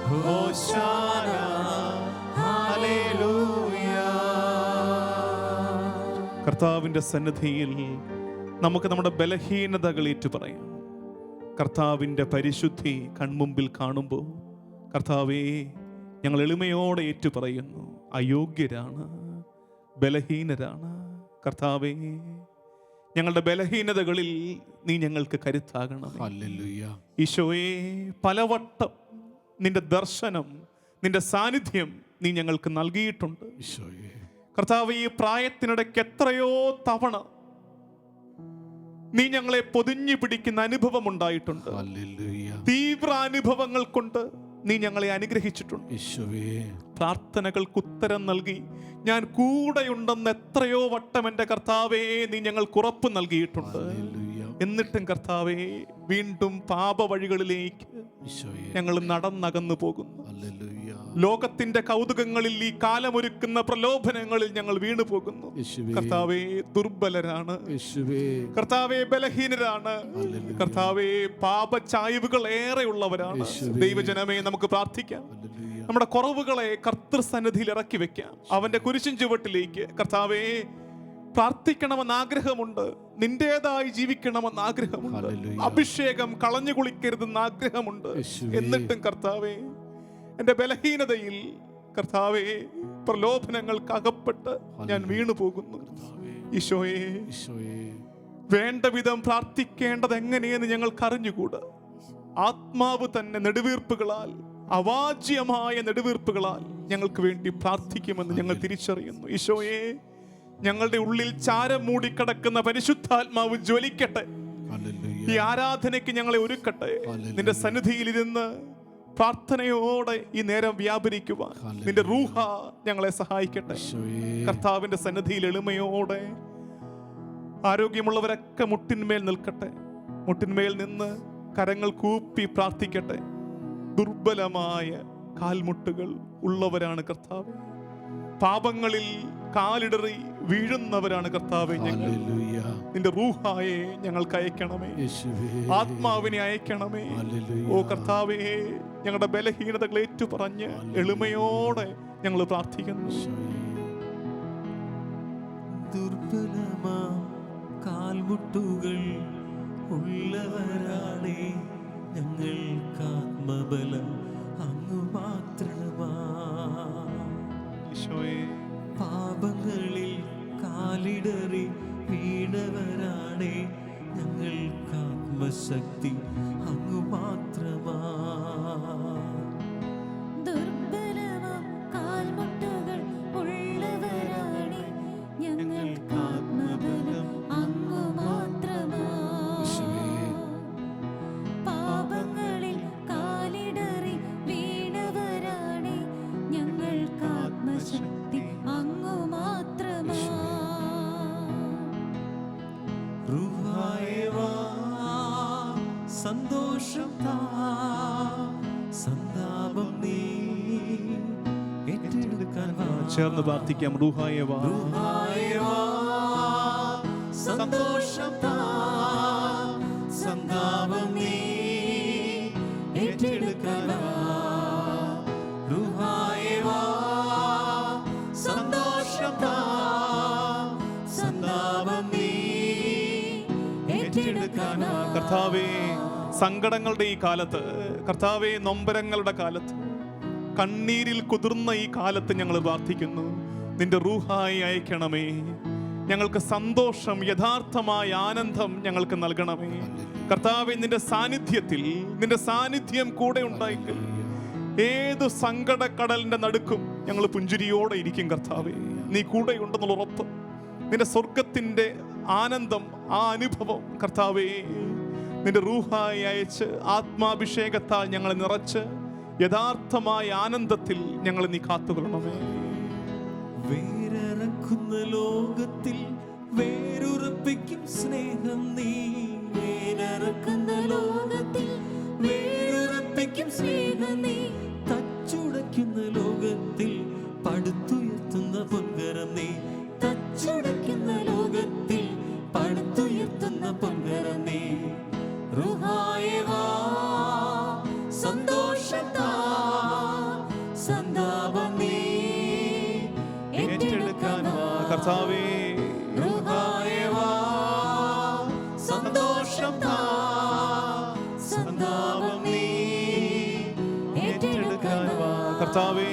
[SPEAKER 3] ഹോശാന, ഹല്ലേലൂയ.
[SPEAKER 4] കർത്താവിന്റെ സന്നിധിയിൽ നമുക്ക് നമ്മുടെ ബലഹീനതകൾ ഏറ്റു പറയാം. കർത്താവിൻ്റെ പരിശുദ്ധി കൺമുമ്പിൽ കാണുമ്പോൾ കർത്താവേ, ഞങ്ങൾ എളിമയോടെ ഏറ്റു പറയുന്നു, അയോഗ്യരാണ്, ബലഹീനരാണ്. കർത്താവേ, ഞങ്ങളുടെ ബലഹീനതകളിൽ നീ ഞങ്ങൾക്ക് കരുത്താകണം. ഈശോയെ, പലവട്ടം നിന്റെ ദർശനം, നിന്റെ സാന്നിധ്യം നീ ഞങ്ങൾക്ക് നൽകിയിട്ടുണ്ട്. കർത്താവ്, ഈ പ്രായത്തിനിടയ്ക്ക് എത്രയോ തവണ നീ ഞങ്ങളെ പൊതിഞ്ഞു പിടിക്കുന്ന അനുഭവം ഉണ്ടായിട്ടുണ്ട്. തീവ്ര അനുഭവങ്ങൾ കൊണ്ട് നീ ഞങ്ങളെ അനുഗ്രഹിച്ചിട്ടുണ്ട്. പ്രാർത്ഥനകൾക്ക് ഉത്തരം നൽകി ഞാൻ കൂടെയുണ്ടെന്ന് എത്രയോ വട്ടം എൻ്റെ കർത്താവേ നീ ഞങ്ങൾക്ക് ഉറപ്പ് നൽകിയിട്ടുണ്ട്. എന്നിട്ടും കർത്താവേ, വീണ്ടും പാപ വഴികളിലേക്ക് ഞങ്ങൾ നടന്നകന്നു പോകുന്നു. ലോകത്തിന്റെ കൗതുകങ്ങളിൽ, ഈ കാലമൊരുക്കുന്ന പ്രലോഭനങ്ങളിൽ ഞങ്ങൾ വീണു പോകുന്നു. കർത്താവേ, ദുർബലരാണ്. കർത്താവേ, ബലഹീനരാണ്. കർത്താവേ, പാപചായ്വുകൾ ഏറെയുള്ളവരാണ്. ദൈവജനമേ, നമുക്ക് പ്രാർത്ഥിക്കാം. നമ്മുടെ കുറവുകളെ കർത്തൃസന്നിധിയിൽ ഇറക്കി വെക്കാം. അവന്റെ കുരിശിൻ ചുവട്ടിലേക്ക് കർത്താവേ പ്രാർത്ഥിക്കണമെന്ന് ആഗ്രഹമുണ്ട്. നിന്റേതായി ജീവിക്കണമെന്ന് ആഗ്രഹമുണ്ട്. അഭിഷേകം കളഞ്ഞു കുളിക്കരുതെന്ന് ആഗ്രഹമുണ്ട്. എന്നിട്ടും കർത്താവേ, എൻ്റെ ബലഹീനതയിൽ കർത്താവേ, പ്രലോഭനങ്ങൾക്ക് അകപ്പെട്ട് ഞാൻ വീണു പോകുന്നു. ഈശോയെ, വേണ്ട വിധം പ്രാർത്ഥിക്കേണ്ടത് എങ്ങനെയെന്ന് ഞങ്ങൾക്ക് അറിഞ്ഞുകൂടാ. ആത്മാവ് തന്നെ നെടുവീർപ്പുകളാൽ, അവാച്യമായ നെടുവീർപ്പുകളാൽ ഞങ്ങൾക്ക് വേണ്ടി പ്രാർത്ഥിക്കുമെന്ന് ഞങ്ങൾ തിരിച്ചറിയുന്നു. ഈശോയെ, ഞങ്ങളുടെ ഉള്ളിൽ ചാരം മൂടിക്കിടക്കുന്ന പരിശുദ്ധാത്മാവ് ജ്വലിക്കട്ടെ. ഈ ആരാധനയ്ക്ക് ഞങ്ങളെ ഒരുക്കട്ടെ. നിന്റെ സന്നിധിയിൽ ഇരുന്ന് പ്രാർത്ഥനയോടെ ഈ നേരം വ്യാപരിക്കുവാൻ നിന്റെ റൂഹ ഞങ്ങളെ സഹായിക്കട്ടെ. കർത്താവിന്റെ സന്നിധിയിൽ എളിമയോടെ ആരോഗ്യമുള്ളവരൊക്കെ മുട്ടിന്മേൽ നിൽക്കട്ടെ. മുട്ടിന്മേൽ നിന്ന് കരങ്ങൾ കൂപ്പി പ്രാർത്ഥിക്കട്ടെ. ദുർബലമായ കാൽമുട്ടുകൾ ഉള്ളവരാണ് കർത്താവ്. പാപങ്ങളിൽ കാലിടറി വീഴുന്നവരാണ് കർത്താവേ. ഞങ്ങൾ നിന്റെ റൂഹായെ ഞങ്ങൾക്ക് അയക്കണമേ, ആത്മാവിനെ അയക്കണമേ. ഓ കർത്താവേ, ഞങ്ങളുടെ ബലഹീനതകൾ ഏറ്റുപറഞ്ഞ് എളിമയോടെ ഞങ്ങൾ പ്രാർത്ഥിക്കുന്നു.
[SPEAKER 3] ദുർബലമാ കാൽമുട്ടുകൾ ഉള്ളവരാണേ ഞങ്ങൾക്ക് ആത്മബലം അങ്ങ് മാത്രമാ. പാപങ്ങളിൽ കാലിടറി വീണവരാണേ ഞങ്ങൾക്ക് ആത്മശക്തി അങ്ങ് മാത്രമാ.
[SPEAKER 2] ദുർബലമാം കാൽമുട്ടുകൾ ഉള്ളവരാണേ ഞങ്ങൾക്ക് ആത്മബലം അങ്ങ് മാത്രമാ. പാപങ്ങളിൽ കാലിടറി വീണവരാണേ ഞങ്ങൾക്ക് ആത്മശക്തി അങ്ങ് മാത്രമാ.
[SPEAKER 3] റൂഹായേ വാ, സന്തോഷം താ, സന്താപം നീ ഏറ്റെടുക്കാൻ വാ.
[SPEAKER 4] ചേർന്ന് പ്രാർത്ഥിക്കാം. റൂഹായേ വാ,
[SPEAKER 3] റൂഹായേ വാ, സന്തോഷം താ, സന്താപം നീ ഏറ്റെടുക്കാൻ വാ. റൂഹായേ വാ, സന്തോഷം താ, സന്താപം നീ ഏറ്റെടുക്കാൻ വാ.
[SPEAKER 4] കർത്താവേ, സങ്കടങ്ങളുടെ ഈ കാലത്ത്, കർത്താവേ, നൊമ്പരങ്ങളുടെ കാലത്ത്, കണ്ണീരിൽ കുതിർന്ന ഈ കാലത്ത് ഞങ്ങൾ പ്രാർത്ഥിക്കുന്നു. നിന്റെ റൂഹായി അയക്കണമേ. ഞങ്ങൾക്ക് സന്തോഷം, യഥാർത്ഥമായ ആനന്ദം ഞങ്ങൾക്ക് നൽകണമേ. കർത്താവേ, നിന്റെ സാന്നിധ്യത്തിൽ, നിന്റെ സാന്നിധ്യം കൂടെ ഉണ്ടായെങ്കിൽ ഏത് സങ്കടക്കടലിന്റെ നടുക്കും ഞങ്ങൾ പുഞ്ചിരിയോടെ ഇരിക്കും. കർത്താവേ, നീ കൂടെ ഉണ്ടെന്നുള്ള ഉറപ്പ്, നിന്റെ സ്വർഗത്തിന്റെ ആനന്ദം, ആ അനുഭവം കർത്താവേ, നിന്റെ റൂഹായി അയച്ച് ആത്മാഭിഷേകത്താൽ ഞങ്ങളെ നിറച്ച് യഥാർത്ഥമായ ആനന്ദത്തിൽ ഞങ്ങളെ നീ കാത്തുകൊള്ളണമേ.
[SPEAKER 3] വേരിറക്കുന്ന ലോകത്തിൽ വേരുറപ്പിക്കും സ്നേഹം നീ. വേരിറക്കുന്ന ലോകത്തിൽ വേരുറപ്പിക്കും സ്നേഹം നീ. തച്ചുടയ്ക്കുന്ന ലോകത്തിൽ പടുത്തുയർത്തുന്ന പൊൻകരം നീ. തച്ചുടയ്ക്കുന്ന ലോകത്തിൽ പടുത്തുയർത്തുന്ന പൊൻകരം നീ. റൂഹായേ വാ, സന്തോഷം താ, സന്താപം നീ ഏറ്റെടുക്കാൻ വാ.
[SPEAKER 4] കർത്താവേ,
[SPEAKER 3] റൂഹായേ വാ, സന്തോഷം താ, സന്താപം നീ ഏറ്റെടുക്കാൻ വാ.
[SPEAKER 4] കർത്താവേ,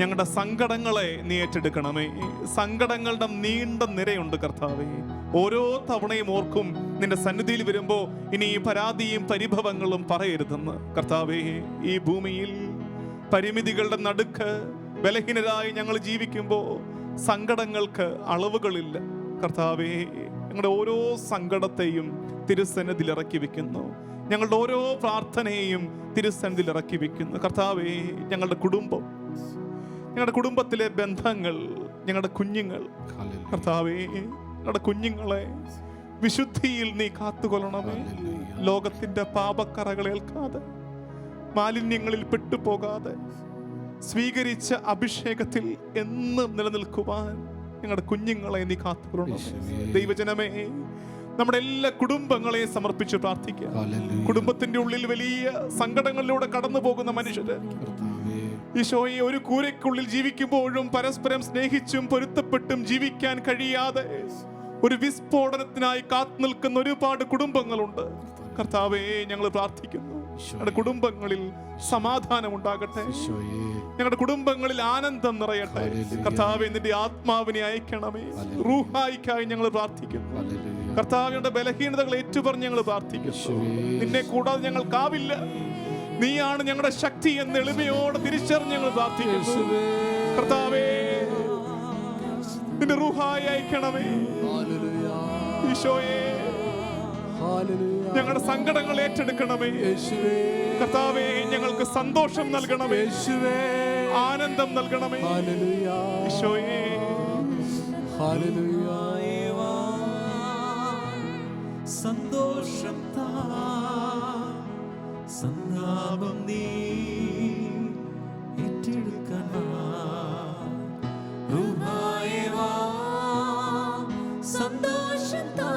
[SPEAKER 4] ഞങ്ങളുടെ സങ്കടങ്ങളെ നീ ഏറ്റെടുക്കണമേ. സങ്കടങ്ങളുടെ നീണ്ട നിരയുണ്ട് കർത്താവേ. ഓരോ തവണയും ഓർക്കും നിന്റെ സന്നിധിയിൽ വരുമ്പോ ഇനി ഈ പരാതിയും പരിഭവങ്ങളും പറയരുതെന്ന്. കർത്താവേ, ഈ ഭൂമിയിൽ പരിമിതികളുടെ നടുക്ക് ബലഹീനരായി ഞങ്ങൾ ജീവിക്കുമ്പോ സങ്കടങ്ങൾക്ക് അളവുകളില്ല. കർത്താവേ, ഞങ്ങളുടെ ഓരോ സങ്കടത്തെയും തിരുസന്നിധിയിൽ ഇറക്കി വെക്കുന്നു. ഞങ്ങളുടെ ഓരോ പ്രാർത്ഥനയെയും തിരുസന്നിധിയിൽ ഇറക്കി വെക്കുന്നു. കർത്താവേ, ഞങ്ങളുടെ കുടുംബം, ഞങ്ങളുടെ കുടുംബത്തിലെ ബന്ധങ്ങൾ, ഞങ്ങളുടെ കുഞ്ഞുങ്ങൾ, കർത്താവേ, ഞങ്ങളുടെ കുഞ്ഞുങ്ങളെ വിശുദ്ധിയിൽ നീ കാത്തുകൊള്ളണമേ. ലോകത്തിന്റെ പാപക്കറകളേൽക്കാതെ, മാലിന്യങ്ങളിൽ പെട്ടുപോകാതെ, സ്വീകരിച്ച അഭിഷേകത്തിൽ എന്നും നിലനിൽക്കുവാൻ ഞങ്ങളുടെ കുഞ്ഞുങ്ങളെ നീ കാത്തുകൊള്ളണമേ. ദൈവജനമേ, നമ്മുടെ എല്ലാ കുടുംബങ്ങളെയും സമർപ്പിച്ച് പ്രാർത്ഥിക്കാം. കുടുംബത്തിന്റെ ഉള്ളിൽ വലിയ സങ്കടങ്ങളിലൂടെ കടന്നു പോകുന്ന മനുഷ്യര് ഈശോയെ ഒരു കൂരയ്ക്കുള്ളിൽ ജീവിക്കുമ്പോഴും പരസ്പരം സ്നേഹിച്ചും പൊരുത്തപ്പെട്ടും ജീവിക്കാൻ കഴിയാതെ ഒരു വിസ്ഫോടനത്തിനായി കാത്തു നിൽക്കുന്ന ഒരുപാട് കുടുംബങ്ങളുണ്ട്. കർത്താവേ, ഞങ്ങൾ പ്രാർത്ഥിക്കുന്നു, ഞങ്ങളുടെ കുടുംബങ്ങളിൽ സമാധാനം ഉണ്ടാകട്ടെ, ഞങ്ങളുടെ കുടുംബങ്ങളിൽ ആനന്ദം നിറയട്ടെ. കർത്താവേ, നിന്റെ ആത്മാവിനെ അയക്കണമേ. റൂഹായിക്കായി ഞങ്ങൾ പ്രാർത്ഥിക്കുന്നു. കർത്താവിന്റെ ബലഹീനതകൾ ഏറ്റുപറഞ്ഞ് ഞങ്ങൾ പ്രാർത്ഥിക്കുന്നു. നിന്നെ കൂടാതെ ഞങ്ങൾക്കാവില്ല, നീയാണ് ഞങ്ങളുടെ ശക്തി എന്ന് എളിമയോടെ തിരിച്ചറിഞ്ഞ് ഞങ്ങൾ പ്രാർത്ഥിക്കുന്നു. കർത്താവേ, നിന്റെ റൂഹായി അയക്കണമേ. ഈശോയെ,
[SPEAKER 3] ഹല്ലേലൂയ.
[SPEAKER 4] ഞങ്ങളുടെ സങ്കടങ്ങൾ ഏറ്റെടുക്കണമേ
[SPEAKER 3] യേശുവേ,
[SPEAKER 4] കർത്താവേ. ഞങ്ങൾക്ക് സന്തോഷം നൽകണമേ,
[SPEAKER 3] യേശുവേ,
[SPEAKER 4] ആനന്ദം നൽകണമേ
[SPEAKER 3] ഹല്ലേലൂയ,
[SPEAKER 4] ഈശോയേ.
[SPEAKER 3] ഹല്ലേലൂയ.
[SPEAKER 5] സന്തോഷം താ, സന്താപം നീ ഏറ്റെടുക്കാൻ വാ. റൂഹായേ വാ, സന്തോഷം താ,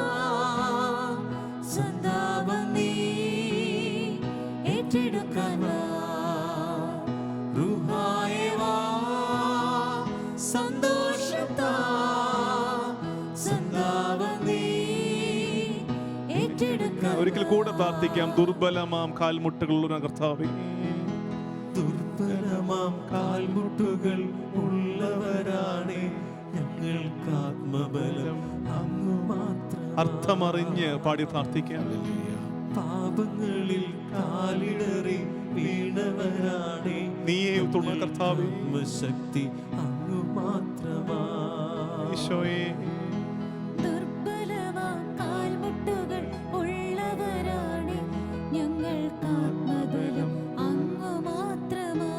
[SPEAKER 5] സന്താപം നീ ഏറ്റെടുക്കാൻ വാ. റൂഹായേ വാ, സന്തോഷം താ, സന്താപം നീ ഏറ്റെടുക്കാൻ.
[SPEAKER 4] ഒരിക്കൽ കൂടെ പ്രാർത്ഥിക്കാം. ദുർബലമാം കാൽമുട്ടുകളുള്ള കർത്താവേ,
[SPEAKER 5] ദുർബലമാം കാൽമുട്ടുകൾ ഉള്ളവരാണ് ഞങ്ങൾക്ക് ആത്മബലം അങ്ങ് മാത്രം.
[SPEAKER 4] അർത്ഥമറിഞ്ഞ് പാടി പ്രാർത്ഥിക്കാം.
[SPEAKER 5] പാപങ്ങളിൽ കാലിടറി വീണവരാണ്
[SPEAKER 4] നീയേ തുണ കർത്താവേ,
[SPEAKER 5] ശക്തി അങ്ങ് മാത്രമാ.
[SPEAKER 4] ഈശോയേ.
[SPEAKER 2] ദുർബലമാം കാൽമുട്ടുകൾ ഉള്ളവരാണ് ഞങ്ങൾക്ക് ആത്മബലം അങ്ങ് മാത്രമാ.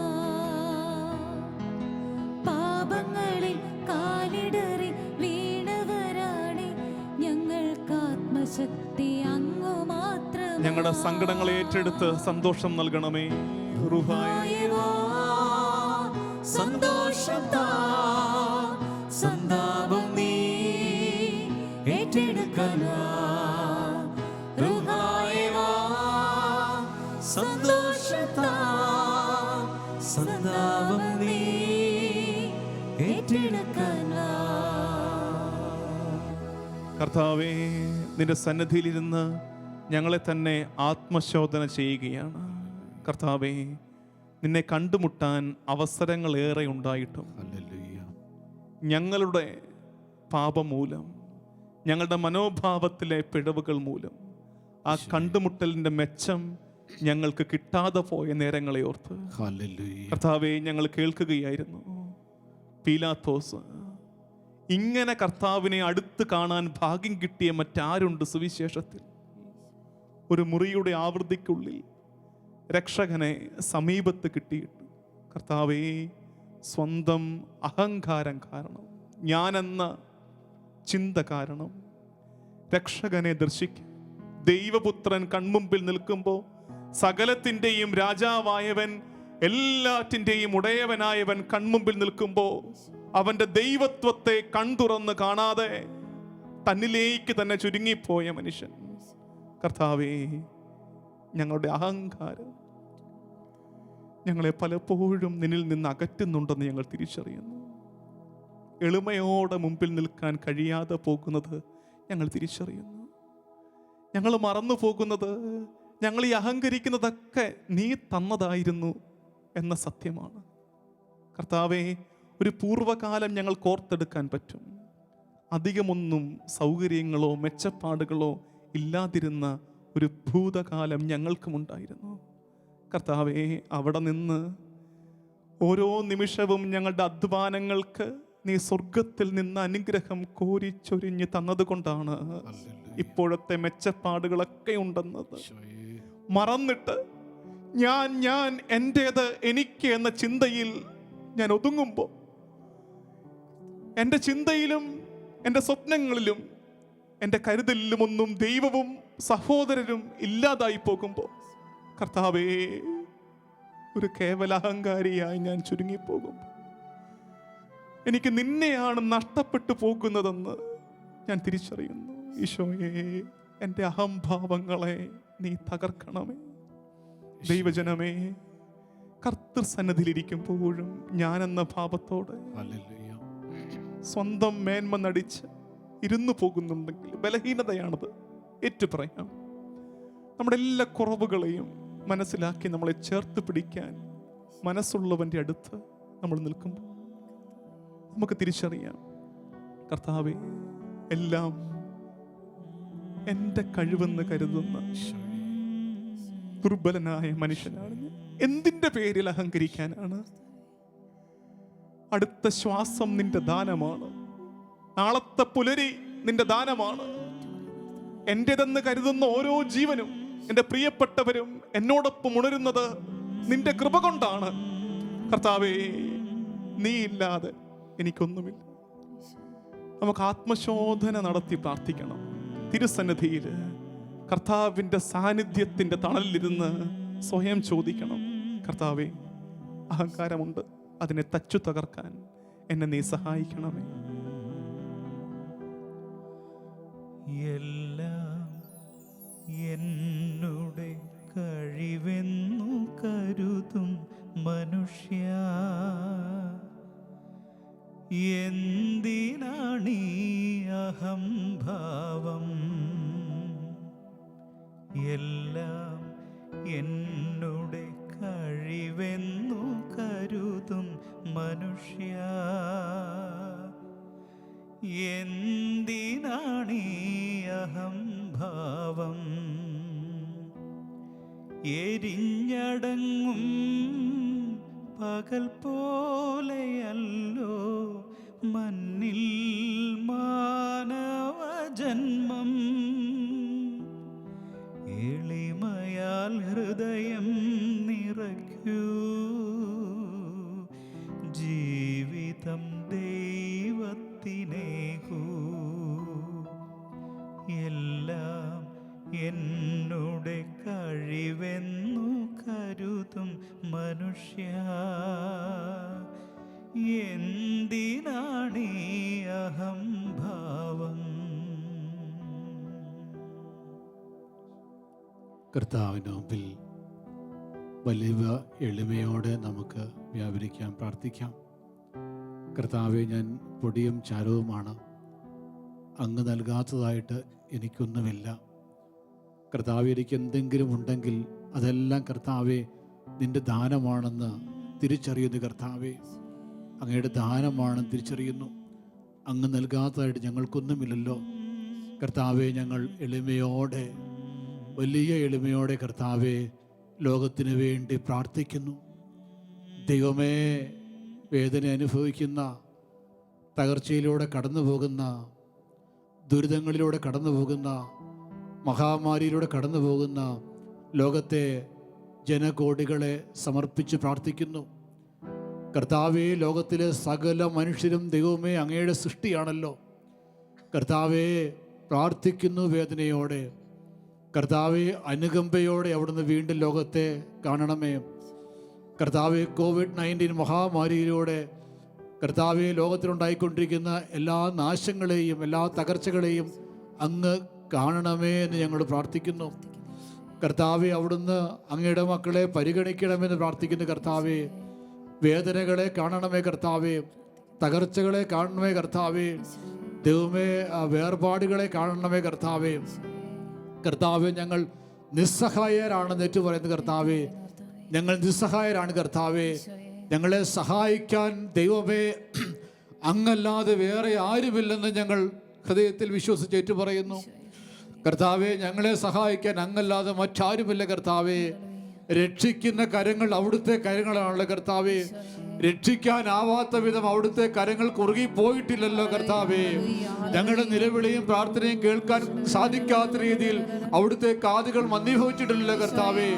[SPEAKER 2] പാപങ്ങളിൽ കാലിടറി വീണവരാണ് ഞങ്ങൾക്ക് ആത്മശക്തി അങ്ങ് മാത്രമാ.
[SPEAKER 4] ഞങ്ങളുടെ സങ്കടങ്ങൾ ഏറ്റെടുത്ത് സന്തോഷം നൽകണമേ. റൂഹായേ
[SPEAKER 5] വാ, സന്തോഷം താ, സന്താപം നീ ഏറ്റെടുക്കാൻ വാ. റൂഹായേ വാ, സന്തോഷം താ, സന്താപം നീ ഏറ്റെടുക്കാൻ വാ.
[SPEAKER 4] കർത്താവേ, നിന്റെ സന്നിധിയിലിരുന്ന് ഞങ്ങളെ തന്നെ ആത്മശോധന ചെയ്യുകയാണ്. കർത്താവേ, നിന്നെ കണ്ടുമുട്ടാൻ അവസരങ്ങൾ ഏറെ ഉണ്ടായിട്ടും ഞങ്ങളുടെ പാപം മൂലം, ഞങ്ങളുടെ മനോഭാവത്തിലെ പിഴവുകൾ മൂലം ആ കണ്ടുമുട്ടലിൻ്റെ മെച്ചം ഞങ്ങൾക്ക് കിട്ടാതെ പോയ നേരങ്ങളെ ഓർത്ത് കർത്താവെ ഞങ്ങൾ കേൾക്കുകയായിരുന്നു. പീലാത്തോസ്, ഇങ്ങനെ കർത്താവിനെ അടുത്ത് കാണാൻ ഭാഗ്യം കിട്ടിയ മറ്റാരുണ്ട് സുവിശേഷത്തിൽ? ഒരു മുറിയുടെ ആവൃത്തിക്കുള്ളിൽ രക്ഷകനെ സമീപത്ത് കിട്ടിയിട്ടു കർത്താവേ, സ്വന്തം അഹങ്കാരം കാരണം, ഞാനെന്ന ചിന്ത കാരണം രക്ഷകനെ ദർശിക്കാൻ ദൈവപുത്രൻ കൺമുമ്പിൽ നിൽക്കുമ്പോൾ, സകലത്തിൻ്റെയും രാജാവായവൻ, എല്ലാറ്റിൻ്റെയും ഉടയവനായവൻ കൺമുമ്പിൽ നിൽക്കുമ്പോൾ അവൻ്റെ ദൈവത്വത്തെ കൺതുറന്ന് കാണാതെ തന്നിലേക്ക് തന്നെ ചുരുങ്ങിപ്പോയ മനുഷ്യൻ. കർത്താവേ, ഞങ്ങളുടെ അഹങ്കാരം ഞങ്ങളെ പലപ്പോഴും നിന്നിൽ നിന്ന് അകറ്റുന്നുണ്ടെന്ന് ഞങ്ങൾ തിരിച്ചറിയുന്നു. എളിമയോടെ മുമ്പിൽ നിൽക്കാൻ കഴിയാതെ പോകുന്നത് ഞങ്ങൾ തിരിച്ചറിയുന്നു. ഞങ്ങൾ മറന്നു പോകുന്നത്, ഞങ്ങൾ ഈ അഹങ്കരിക്കുന്നതൊക്കെ നീ തന്നതായിരുന്നു എന്ന സത്യമാണ്. കർത്താവേ, ഒരു പൂർവ്വകാലം ഞങ്ങൾ കോർത്തെടുക്കാൻ പറ്റും. അധികമൊന്നും സൗകര്യങ്ങളോ മെച്ചപ്പാടുകളോ ഇല്ലാതിരുന്ന ഒരു ഭൂതകാലം ഞങ്ങൾക്കുമുണ്ടായിരുന്നു. കർത്താവേ, അവിടെ നിന്ന് ഓരോ നിമിഷവും ഞങ്ങളുടെ അധ്വാനങ്ങൾക്ക് നീ സ്വർഗത്തിൽ നിന്ന് അനുഗ്രഹം കോരിച്ചൊരിഞ്ഞ് തന്നതുകൊണ്ടാണ് ഇപ്പോഴത്തെ മെച്ചപ്പാടുകളൊക്കെ ഉണ്ടെന്നത് മറന്നിട്ട് ഞാൻ എൻ്റേത് എനിക്ക് എന്ന ചിന്തയിൽ ഞാൻ ഒതുങ്ങുമ്പോൾ, എൻ്റെ ചിന്തയിലും എൻ്റെ സ്വപ്നങ്ങളിലും എൻ്റെ കരുതലിലുമൊന്നും ദൈവവും സഹോദരരും ഇല്ലാതായി പോകുമ്പോൾ, കർത്താവേ, ഒരു കേവല അഹങ്കാരിയായി ഞാൻ ചുരുങ്ങിപ്പോകും. എനിക്ക് നിന്നെയാണ് നഷ്ടപ്പെട്ടു പോകുന്നതെന്ന് ഞാൻ തിരിച്ചറിയുന്നു. ഈശോയെ, എൻ്റെ അഹംഭാവങ്ങളെ നീ തകർക്കണമേ. ദൈവജനമേ, കർത്തൃസന്നിധിയിലിരിക്കുമ്പോഴും ഞാനെന്ന ഭാവത്തോടെ സ്വന്തം മേന്മ നടിച്ച് ഇരുന്നു പോകുന്നുണ്ടെങ്കിൽ ബലഹീനതയാണത്, ഏറ്റുപറയാം. നമ്മുടെ എല്ലാ കുറവുകളെയും മനസ്സിലാക്കി നമ്മളെ ചേർത്ത് പിടിക്കാൻ മനസ്സുള്ളവൻ്റെ അടുത്ത് നമ്മൾ നിൽക്കുമ്പോൾ നമുക്ക് തിരിച്ചറിയാം, കർത്താവേ, എല്ലാം എൻ്റെ കഴിവെന്ന് കരുതുന്ന ദുർബലനായ മനുഷ്യനാണ് ഞാൻ. എന്തിൻ്റെ പേരിൽ അഹങ്കരിക്കാനാണ്? അടുത്ത ശ്വാസം നിന്റെ ദാനമാണ്. നാളത്തെ പുലരി നിന്റെ ദാനമാണ്. എൻ്റെതെന്ന് കരുതുന്ന ഓരോ ജീവനും, എൻ്റെ പ്രിയപ്പെട്ടവരും എന്നോടൊപ്പം ഉണരുന്നത് നിന്റെ കൃപ കൊണ്ടാണ്. കർത്താവേ, നീ ഇല്ലാതെ എനിക്കൊന്നുമില്ല. നമുക്ക് ആത്മശോധന നടത്തി പ്രാർത്ഥിക്കണം. തിരുസന്നിധിയിൽ കർത്താവിൻ്റെ സാന്നിധ്യത്തിൻ്റെ തണലിലിരുന്ന് സ്വയം ചോദിക്കണം, കർത്താവേ, അഹങ്കാരമുണ്ട്, അതിനെ തച്ചു തകർക്കാൻ എന്നെ നീ സഹായിക്കണമേ.
[SPEAKER 5] എല്ലാം എന്നുടെ കഴിവെന്നു കരുതും മനുഷ്യ, എന്തിനാണീ അഹംഭാവം? എല്ലാം എന്നുടെ കഴിവെന്നു കരുതും മനുഷ്യ, എന്തിനാണീ അഹംഭാവം? എരിഞ്ഞടങ്ങും പകൽ പോലെയല്ലോ മണ്ണിൽ മാനവജന്മം. എളിമയാൽ ഹൃദയം നിറയ്ക്കൂ, ജീവിതം ദൈവത്തിനേകൂ. എല്ലാം എന്നുടെ കഴിവെന്നു കരുതും മനുഷ്യ, എന്തിനാണീ അഹംഭാവം?
[SPEAKER 1] കർത്താവിന് മുമ്പിൽ വലിയ എളിമയോടെ നമുക്ക് വ്യാപരിക്കാം, പ്രാർത്ഥിക്കാം. കർത്താവെ, ഞാൻ പൊടിയും ചാരവുമാണ്, അങ്ങ് നൽകാത്തതായിട്ട് എനിക്കൊന്നുമില്ല. കർത്താവെ, എനിക്ക് എന്തെങ്കിലും ഉണ്ടെങ്കിൽ അതെല്ലാം കർത്താവെ നിൻ്റെ ദാനമാണെന്ന് തിരിച്ചറിയുന്നു. കർത്താവെ, അങ്ങയുടെ ദാനമാണെന്ന് തിരിച്ചറിയുന്നു. അങ്ങ് നൽകാത്തതായിട്ട് ഞങ്ങൾക്കൊന്നുമില്ലല്ലോ. കർത്താവെ, ഞങ്ങൾ എളിമയോടെ, വലിയ എളിമയോടെ കർത്താവെ ലോകത്തിന് വേണ്ടി പ്രാർത്ഥിക്കുന്നു. ദൈവമേ, വേദന അനുഭവിക്കുന്ന, തകർച്ചയിലൂടെ കടന്നു പോകുന്ന, ദുരിതങ്ങളിലൂടെ കടന്നു പോകുന്ന, മഹാമാരിയിലൂടെ കടന്നു പോകുന്ന ലോകത്തെ ജനകോടികളെ സമർപ്പിച്ച് പ്രാർത്ഥിക്കുന്നു. കർത്താവേ, ലോകത്തിലെ സകല മനുഷ്യരും ദൈവമേ അങ്ങയുടെ സൃഷ്ടിയാണല്ലോ. കർത്താവേ, പ്രാർത്ഥിക്കുന്നു വേദനയോടെ. കർത്താവെ, അനുകമ്പയോടെ അവിടുന്ന് വീണ്ടും ലോകത്തെ കാണണമേ. കർത്താവെ, കോവിഡ്-19 മഹാമാരിയിലൂടെ കർത്താവെ ലോകത്തിലുണ്ടായിക്കൊണ്ടിരിക്കുന്ന എല്ലാ നാശങ്ങളെയും എല്ലാ തകർച്ചകളെയും അങ്ങ് കാണണമേ എന്ന് ഞങ്ങൾ പ്രാർത്ഥിക്കുന്നു. കർത്താവെ, അവിടുന്ന് അങ്ങയുടെ മക്കളെ പരിഗണിക്കണമെന്ന് പ്രാർത്ഥിക്കുന്നു. കർത്താവെ, വേദനകളെ കാണണമേ. കർത്താവെ, തകർച്ചകളെ കാണണമേ. കർത്താവെ, ദൈവമേ, വേർപാടുകളെ കാണണമേ. കർത്താവെ, കർത്താവെ, ഞങ്ങൾ നിസ്സഹായരാണെന്ന് ഏറ്റു പറയുന്നത്. കർത്താവെ, ഞങ്ങൾ നിസ്സഹായരാണ്. കർത്താവെ, ഞങ്ങളെ സഹായിക്കാൻ ദൈവമേ അങ്ങല്ലാതെ വേറെ ആരുമില്ലെന്ന് ഞങ്ങൾ ഹൃദയത്തിൽ വിശ്വസിച്ച് ഏറ്റു പറയുന്നു. കർത്താവെ, ഞങ്ങളെ സഹായിക്കാൻ അങ്ങല്ലാതെ മറ്റാരുമില്ല. കർത്താവെ, രക്ഷിക്കുന്ന കരങ്ങൾ അവിടുത്തെ കരങ്ങളാണല്ലോ. കർത്താവെ, രക്ഷിക്കാനാവാത്ത വിധം അവിടുത്തെ കരങ്ങൾ കുറുകി പോയിട്ടില്ലല്ലോ. കർത്താവെ, ഞങ്ങളുടെ നിലവിളിയും പ്രാർത്ഥനയും കേൾക്കാൻ സാധിക്കാത്ത രീതിയിൽ അവിടുത്തെ കാതുകൾ മന്ദീഭവിച്ചിട്ടില്ലല്ലോ. കർത്താവെ,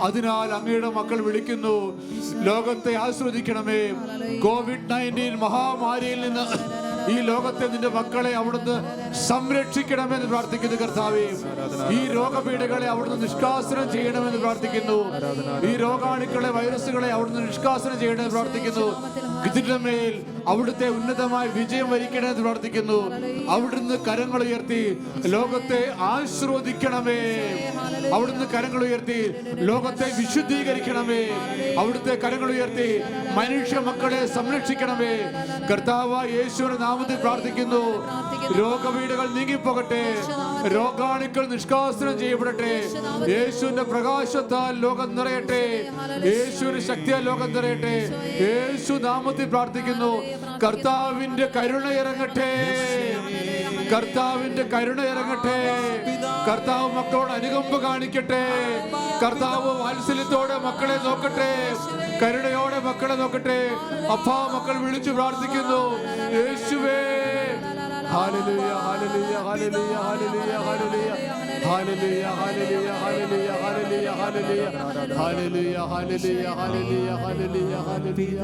[SPEAKER 1] അതിനാൽ അങ്ങയുടെ മക്കൾ വിളിക്കുന്നു, ലോകത്തെ ആസ്വദിക്കണമേ. കോവിഡ്-19 മഹാമാരിയിൽ നിന്ന് ഈ ലോകത്തെ നിന്റെ മക്കളെ അവിടുന്ന് സംരക്ഷിക്കണമെന്ന് പ്രാർത്ഥിക്കുന്നു. കർത്താവെ, ഈ രോഗപീഠകളെ അവിടുന്ന് നിഷ്കാസനം ചെയ്യണമെന്ന് പ്രാർത്ഥിക്കുന്നു. ഈ രോഗാണുക്കളെ, വൈറസുകളെ അവിടുന്ന് നിഷ്കാസനം ചെയ്യണമെന്ന് പ്രാർത്ഥിക്കുന്നു. ഇതിന്റെ മേൽ അവിടുത്തെ ഉന്നതമായ വിജയം വരിക്കണമെന്ന് പ്രാർത്ഥിക്കുന്നു. അവിടുന്ന് കരങ്ങൾ ഉയർത്തി ലോകത്തെ ആശീർവദിക്കണമേ. അവിടുന്ന് കരങ്ങൾ ഉയർത്തി ലോകത്തെ വിശുദ്ധീകരിക്കണമേ. അവിടുത്തെ കരങ്ങൾ ഉയർത്തി മനുഷ്യ മക്കളെ സംരക്ഷിക്കണമേ. കർത്താവായ യേശുവിന്റെ നാമത്തിൽ പ്രാർത്ഥിക്കുന്നു. രോഗപീഠകൾ നീങ്ങിപ്പോകട്ടെ, രോഗാണുക്കൾ നിഷ്കാസനം ചെയ്യപ്പെടട്ടെ. യേശുവിന്റെ പ്രകാശത്താൽ ലോകം നിറയട്ടെ, യേശുവിന്റെ ശക്തിയാൽ ലോകം നിറയട്ടെ. യേശു നാമത്തിൽ പ്രാർത്ഥിക്കുന്നു. കർത്താവിന്റെ കരുണ ഇറങ്ങട്ടെ, കർത്താവിന്റെ കരുണ ഇറങ്ങട്ടെ. കർത്താവ് മക്കളോട് അനുകമ്പ കാണിക്കട്ടെ. കർത്താവ് വാത്സല്യത്തോടെ മക്കളെ നോക്കട്ടെ, കരുണയോടെ മക്കളെ നോക്കട്ടെ. അപ്പാ, മക്കൾ വിളിച്ചു പ്രാർത്ഥിക്കുന്നു, യേശുവേ
[SPEAKER 3] hallelujah hallelujah hallelujah hallelujah hallelujah hallelujah hallelujah hallelujah hallelujah hallelujah hallelujah hallelujah hallelujah hallelujah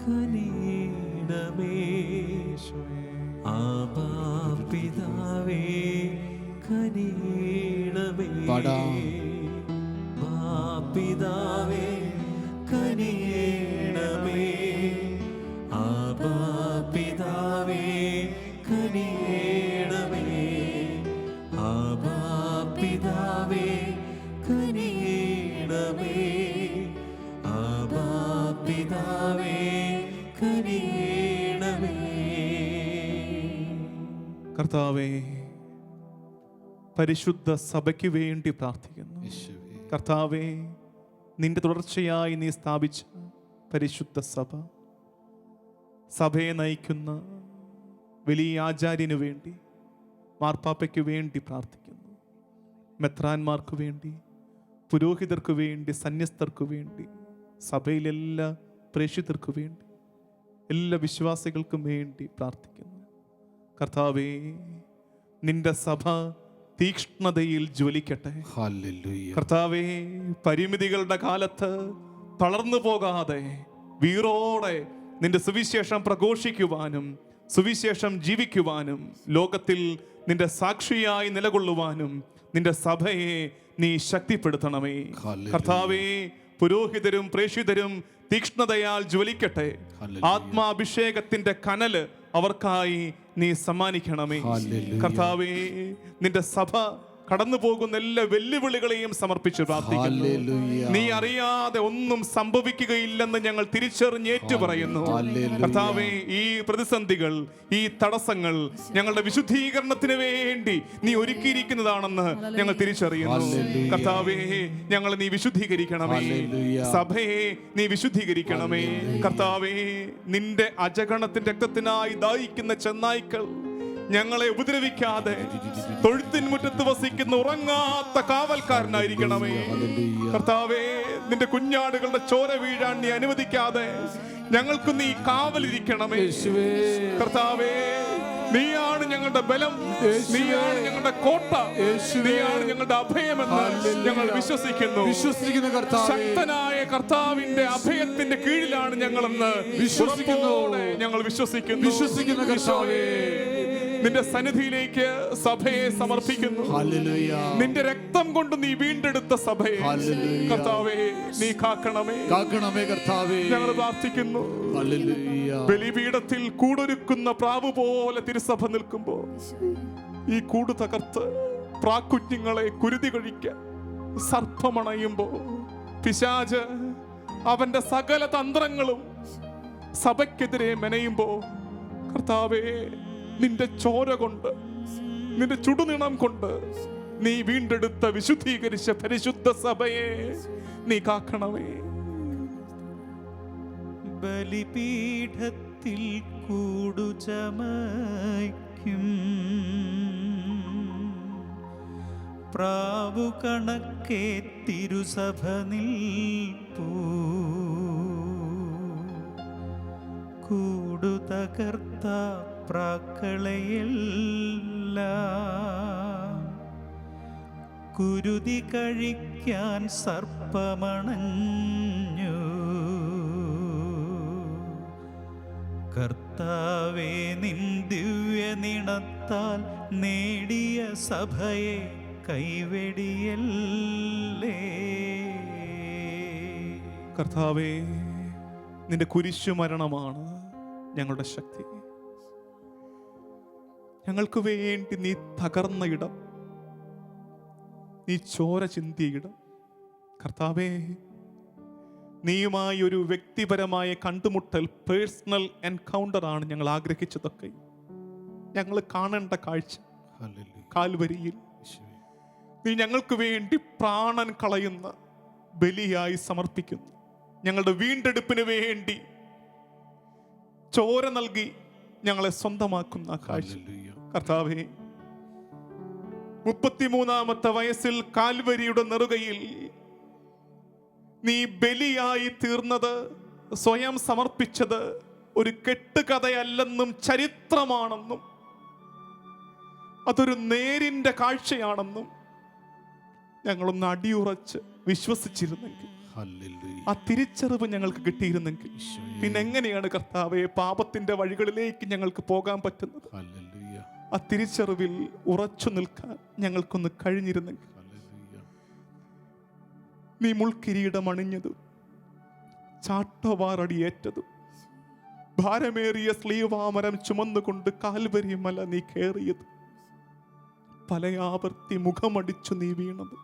[SPEAKER 5] കനിയണമേ ആബാ പിതാവേ കനിയണമേ
[SPEAKER 3] പാടാം.
[SPEAKER 5] പിതാവേ കനിയണമേ ആബാ പിതാവേ കനിയണമേ ആബാ പിതാവേ കനിയണമേ ആബാ പിതാവേ കനിയണമേ.
[SPEAKER 4] കർത്താവേ, പരിശുദ്ധ സഭയ്ക്ക് വേണ്ടി പ്രാർത്ഥിക്കുന്നു. കർത്താവേ, നിന്റെ തുടർച്ചയായി നീ സ്ഥാപിച്ച പരിശുദ്ധ സഭ, സഭയെ നയിക്കുന്ന വലിയ ആചാര്യന് വേണ്ടി, മാർപ്പാപ്പയ്ക്ക് വേണ്ടി പ്രാർത്ഥിക്കുന്നു. മെത്രാന്മാർക്ക് വേണ്ടി, പുരോഹിതർക്ക് വേണ്ടി, സന്യസ്തർക്ക് വേണ്ടി, സഭയിലെല്ലാ പ്രേക്ഷിതർക്ക് വേണ്ടി, എല്ലാ വിശ്വാസികൾക്കും വേണ്ടി പ്രാർത്ഥിക്കുന്നു. കർത്താവേ, നിന്റെ സഭ തീക്ഷ്ണതയിൽ ജ്വലിക്കട്ടെ. കർത്താവേ, പരിമിതികളുടെ കാലത്ത് തളർന്നു പോകാതെ വീറോടെ നിന്റെ സുവിശേഷം പ്രഘോഷിക്കുവാനും സുവിശേഷം ജീവിക്കുവാനും ലോകത്തിൽ നിന്റെ സാക്ഷിയായി നിലകൊള്ളുവാനും നിന്റെ സഭയെ നീ ശക്തിപ്പെടുത്തണമേ. കർത്താവേ, പുരോഹിതരും പ്രേക്ഷിതരും തീക്ഷ്ണതയാൽ ജ്വലിക്കട്ടെ. ആത്മാഭിഷേകത്തിന്റെ കനല് അവർക്കായി നീ സമ്മാനിക്കണമേ. കർത്താവേ, നിന്റെ സഭ കടന്നു പോകുന്ന എല്ലാ വെല്ലുവിളികളെയും സമർപ്പിച്ച് പ്രാർത്ഥിക്കുന്നു. നീ അറിയാതെ ഒന്നും സംഭവിക്കുകയില്ലെന്ന് ഞങ്ങൾ തിരിച്ചറിഞ്ഞേറ്റു പറയുന്നു. കർത്താവേ, ഈ പ്രതിസന്ധികൾ, ഈ തടസ്സങ്ങൾ ഞങ്ങളുടെ വിശുദ്ധീകരണത്തിന് വേണ്ടി നീ ഒരുക്കിയിരിക്കുന്നതാണെന്ന് ഞങ്ങൾ തിരിച്ചറിയുന്നു. കർത്താവേ, ഞങ്ങളെ നീ വിശുദ്ധീകരിക്കണമേ. സഭയെ നീ വിശുദ്ധീകരിക്കണമേ. കർത്താവേ, നിന്റെ അജഗണത്തിന്റെ രക്തത്തിനായി ദാഹിക്കുന്ന ചെന്നായ്ക്കൾ ഞങ്ങളെ ഉപദ്രവിക്കാതെ തൊഴുത്തിൻ മുറ്റത്ത് വസിക്കുന്ന ഉറങ്ങാത്ത കാവൽക്കാരനായിരിക്കണമേ. കർത്താവേ, നിന്റെ കുഞ്ഞാടുകളുടെ ചോര വീഴാൻ നീ അനുവദിക്കാതെ ഞങ്ങൾക്ക് നീ കാവലിരിക്കണമേ. കർത്താവേ, നീയാണ് ഞങ്ങളുടെ ബലം, നീയാണ് ഞങ്ങളുടെ കോട്ട, നീയാണ് ഞങ്ങളുടെ അഭയമെന്ന് ഞങ്ങൾ വിശ്വസിക്കുന്നു. ശക്തനായ കർത്താവിന്റെ അഭയത്തിന്റെ കീഴിലാണ് ഞങ്ങളെന്ന് ഞങ്ങൾ വിശ്വസിക്കുന്നു. കർത്താവേ, നിന്റെ സന്നിധിയിലേക്ക് സഭയെ സമർപ്പിക്കുന്നു. നിന്റെ രക്തം കൊണ്ട് നീ വീണ്ടെടുത്ത സഭയെ കർത്താവേ നീ കാക്കണമേ.
[SPEAKER 1] കർത്താവേ,
[SPEAKER 4] ഞങ്ങൾ പ്രാർത്ഥിക്കുന്നു. ബലിപീഠത്തിൽ കൂടൊരുക്കുന്ന പ്രാവ് പോലെ തിരുസഭ നിൽക്കുമ്പോ ഈ കൂട് തകർത്ത് പ്രാക്കുഞ്ഞുങ്ങളെ കുരുതി കഴിക്കാൻ സർപ്പമണയുമ്പോ പിശാച് അവന്റെ സകല തന്ത്രങ്ങളും സഭയ്ക്കെതിരെ മെനയുമ്പോ കർത്താവേ, നിന്റെ ചോര കൊണ്ട്, നിന്റെ ചുടുനിണം കൊണ്ട് നീ വീണ്ടെടുത്ത വിശുദ്ധീകരിച്ച പരിശുദ്ധ സഭയെ നീ കാക്കണമേ.
[SPEAKER 5] ബലിപീഠത്തിൽ കൂടുചമയ്ക്കും പ്രാവു കണക്കെ തിരുസഭ നിൽപ്പൂ കൂടു തകർത്ത പ്രാക്കളയെല്ലാം കുരുതി കഴിക്കാൻ സർപ്പമണഞ്ഞു. കർത്താവേ, നിൻ ദിവ്യ നിണത്താൽ നേടിയ സഭയെ കൈവെടിയല്ലേ.
[SPEAKER 4] കർത്താവേ, നിന്റെ കുരിശു മരണമാണ് ഞങ്ങളുടെ ശക്തി. ഞങ്ങൾക്ക് വേണ്ടി നീ തകർന്ന ഇടം, നീ ചോര ചിന്തിയ ഇടം. കർത്താവേ, നീയുമായി ഒരു വ്യക്തിപരമായ കണ്ടുമുട്ടൽ, പേഴ്സണൽ എൻകൗണ്ടർ ആണ് ഞങ്ങൾ ആഗ്രഹിച്ചതൊക്കെ. ഞങ്ങൾ കാണേണ്ട കാഴ്ച കാൽവരിയിൽ നീ ഞങ്ങൾക്ക് വേണ്ടി പ്രാണൻ കളയുന്ന ബലിയായി സമർപ്പിക്കുന്നു. ഞങ്ങളുടെ വീണ്ടെടുപ്പിന് വേണ്ടി ചോര നൽകി ഞങ്ങളെ സ്വന്തമാക്കുന്ന കാഴ്ച. കർത്താവേ, 33-ാമത്തെ വയസ്സിൽ കാൽവരിയുടെ നെറുകയിൽ നീ ബലിയായി തീർന്നത്, സ്വയം സമർപ്പിച്ചത് ഒരു കെട്ടുകഥയല്ലെന്നും ചരിത്രമാണെന്നും അതൊരു നേരിന്റെ കാഴ്ചയാണെന്നും ഞങ്ങളൊന്ന് അടിയുറച്ച് വിശ്വസിച്ചിരുന്നെങ്കിൽ, ആ തിരിച്ചറിവ് ഞങ്ങൾക്ക് കിട്ടിയിരുന്നെങ്കിൽ, പിന്നെ എങ്ങനെയാണ് കർത്താവെ പാപത്തിന്റെ വഴികളിലേക്ക് ഞങ്ങൾക്ക് പോകാൻ പറ്റുന്നത്? ആ തിരിച്ചറിവിൽ ഉറച്ചു നിൽക്കാൻ ഞങ്ങൾക്കൊന്ന് കഴിഞ്ഞിരുന്നെങ്കിൽ. നീ മുൾക്കിരീടം അണിഞ്ഞതും ചാട്ടവാറടിയേറ്റതും ഭാരമേറിയ സ്ലീവാമരം ചുമന്നുകൊണ്ട് കാൽവരി മല നീ കയറിയത്, പലയാവർത്തി മുഖമടിച്ചു നീ വീണത്,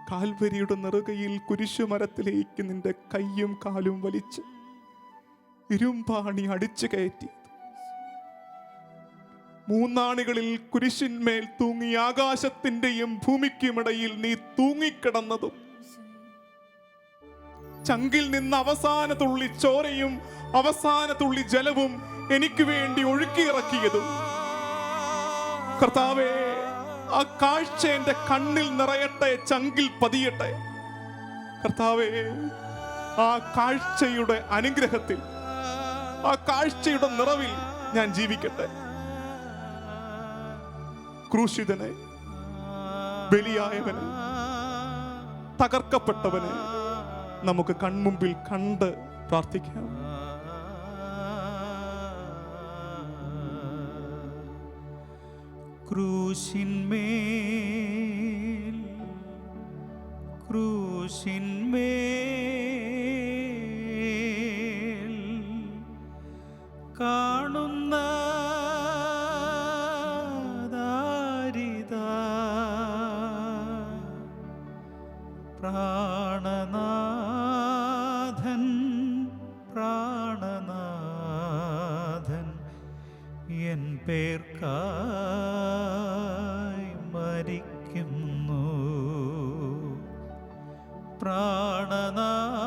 [SPEAKER 4] കാൽവരിയുടെ നെറുകയിൽ കുരിശുമരത്തിലേക്ക് നിന്റെ കയ്യും കാലും വലിച്ച് ഇരുമ്പാണി അടിച്ചു കയറ്റി, മൂന്നാണികളിൽ കുരിശിന്മേൽ തൂങ്ങി ആകാശത്തിന്റെയും ഭൂമിക്കുമിടയിൽ നീ തൂങ്ങിക്കിടന്നതും, ചങ്കിൽ നിന്ന് അവസാന തുള്ളി ചോരയും അവസാന തുള്ളി ജലവും എനിക്ക് വേണ്ടി ഒഴുക്കിയിറക്കിയതും, കർത്താവേ ആ കാഴ്ച എന്റെ കണ്ണിൽ നിറയട്ടെ, ചങ്കിൽ പതിയട്ടെ. കർത്താവേ ആ കാഴ്ചയുടെ അനുഗ്രഹത്തിൽ, ആ കാഴ്ചയുടെ നിറവിൽ ഞാൻ ജീവിക്കട്ടെ. ക്രൂശിതനെ, ബലിയായവനെ, തകർക്കപ്പെട്ടവനെ നമുക്ക് കൺമുമ്പിൽ കണ്ട് പ്രാർത്ഥിക്കാം.
[SPEAKER 5] ക്രൂശിന്മേൽ കാണുന്ന ദാരിദാ പ്രാണനാഥൻ എൻ പേർക്കായി മരിക്കുന്നു. പ്രാണനാഥൻ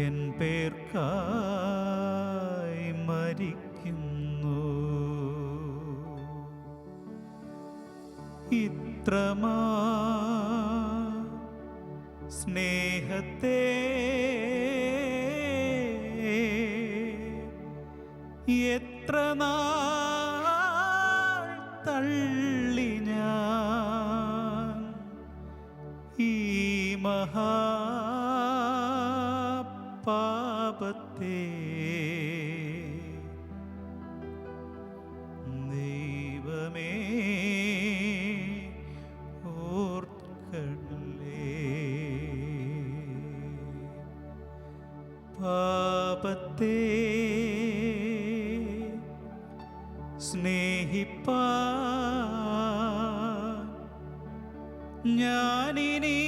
[SPEAKER 5] എൻ പേർക്കായി മരിക്കുന്നു. ഇത്രമാ സ്നേഹത്തെ എത്ര നാൾ തള്ളി ഞാൻ ഈ മഹാപാപത്തെ. ദൈവമേ പാപത്തെ സ്നേഹിപ്പാൻ ഞാനിനി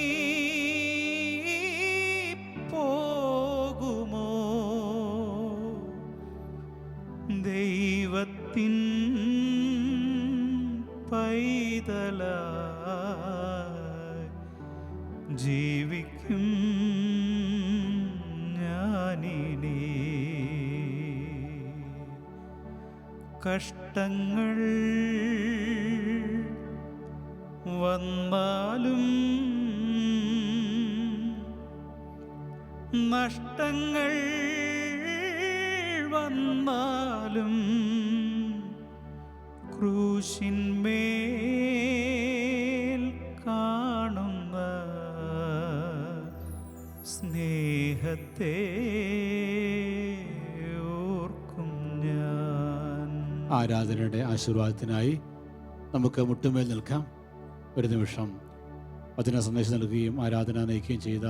[SPEAKER 5] പോകുമോ? ദൈവത്തിൻ പൈതലായി ജീവിക്കും ഞാനിനി. കഷ്ടങ്ങൾ വന്നാലും നഷ്ടങ്ങൾ വന്നാലും ക്രൂശിന്മേൽ കാണുന്ന സ്നേഹത്തെ ഓർക്കും ഞാൻ.
[SPEAKER 1] ആരാധനയുടെ ആശീർവാദത്തിനായി നമുക്ക് മുട്ടുമേൽ നിൽക്കാം. ഒരു നിമിഷം വചന സന്ദേശം നൽകുകയും ആരാധന നയിക്കുകയും ചെയ്ത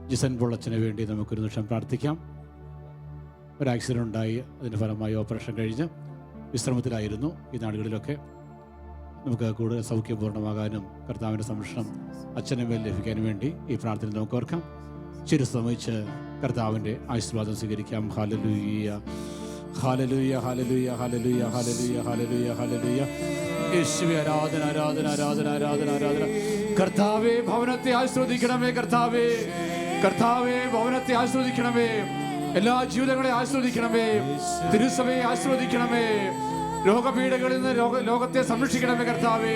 [SPEAKER 1] ജിസൻ പൊള്ളച്ചന് വേണ്ടി നമുക്കൊരു നിമിഷം പ്രാർത്ഥിക്കാം. ഒരു ആക്സിഡൻ്റ് ഉണ്ടായി, അതിൻ്റെ ഫലമായി ഓപ്പറേഷൻ കഴിഞ്ഞ് വിശ്രമത്തിലായിരുന്നു. ഈ നാടുകളിലൊക്കെ നമുക്ക് കൂടുതൽ സൗഖ്യപൂർണ്ണമാകാനും കർത്താവിൻ്റെ സംരക്ഷണം അച്ഛനും മേൽ ലഭിക്കാനും വേണ്ടി ഈ പ്രാർത്ഥന നമുക്ക് ഓർക്കാം. ചിരസമയിച്ച് കർത്താവിൻ്റെ ആശീർവാദം സ്വീകരിക്കാം. Hallelujah, hallelujah, hallelujah, hallelujah, hallelujah, hallelujah, hallelujah. യേശുവേ, ആരാധന, ആരാധന, ആരാധന, ആരാധന, ആരാധന. കർത്താവേ, ഭവനത്തെ ആശീർവദിക്കണമേ. കർത്താവേ, കർത്താവേ, ഭവനത്തെ ആശീർവദിക്കണമേ. എല്ലാ ജീവിതങ്ങളെ ആശീർവദിക്കണമേ. തിരുസഭയെ ആശീർവദിക്കണമേ. രോഗപീഠകളിൽ നിന്ന് ലോകത്തെ സംരക്ഷിക്കണമേ. കർത്താവേ,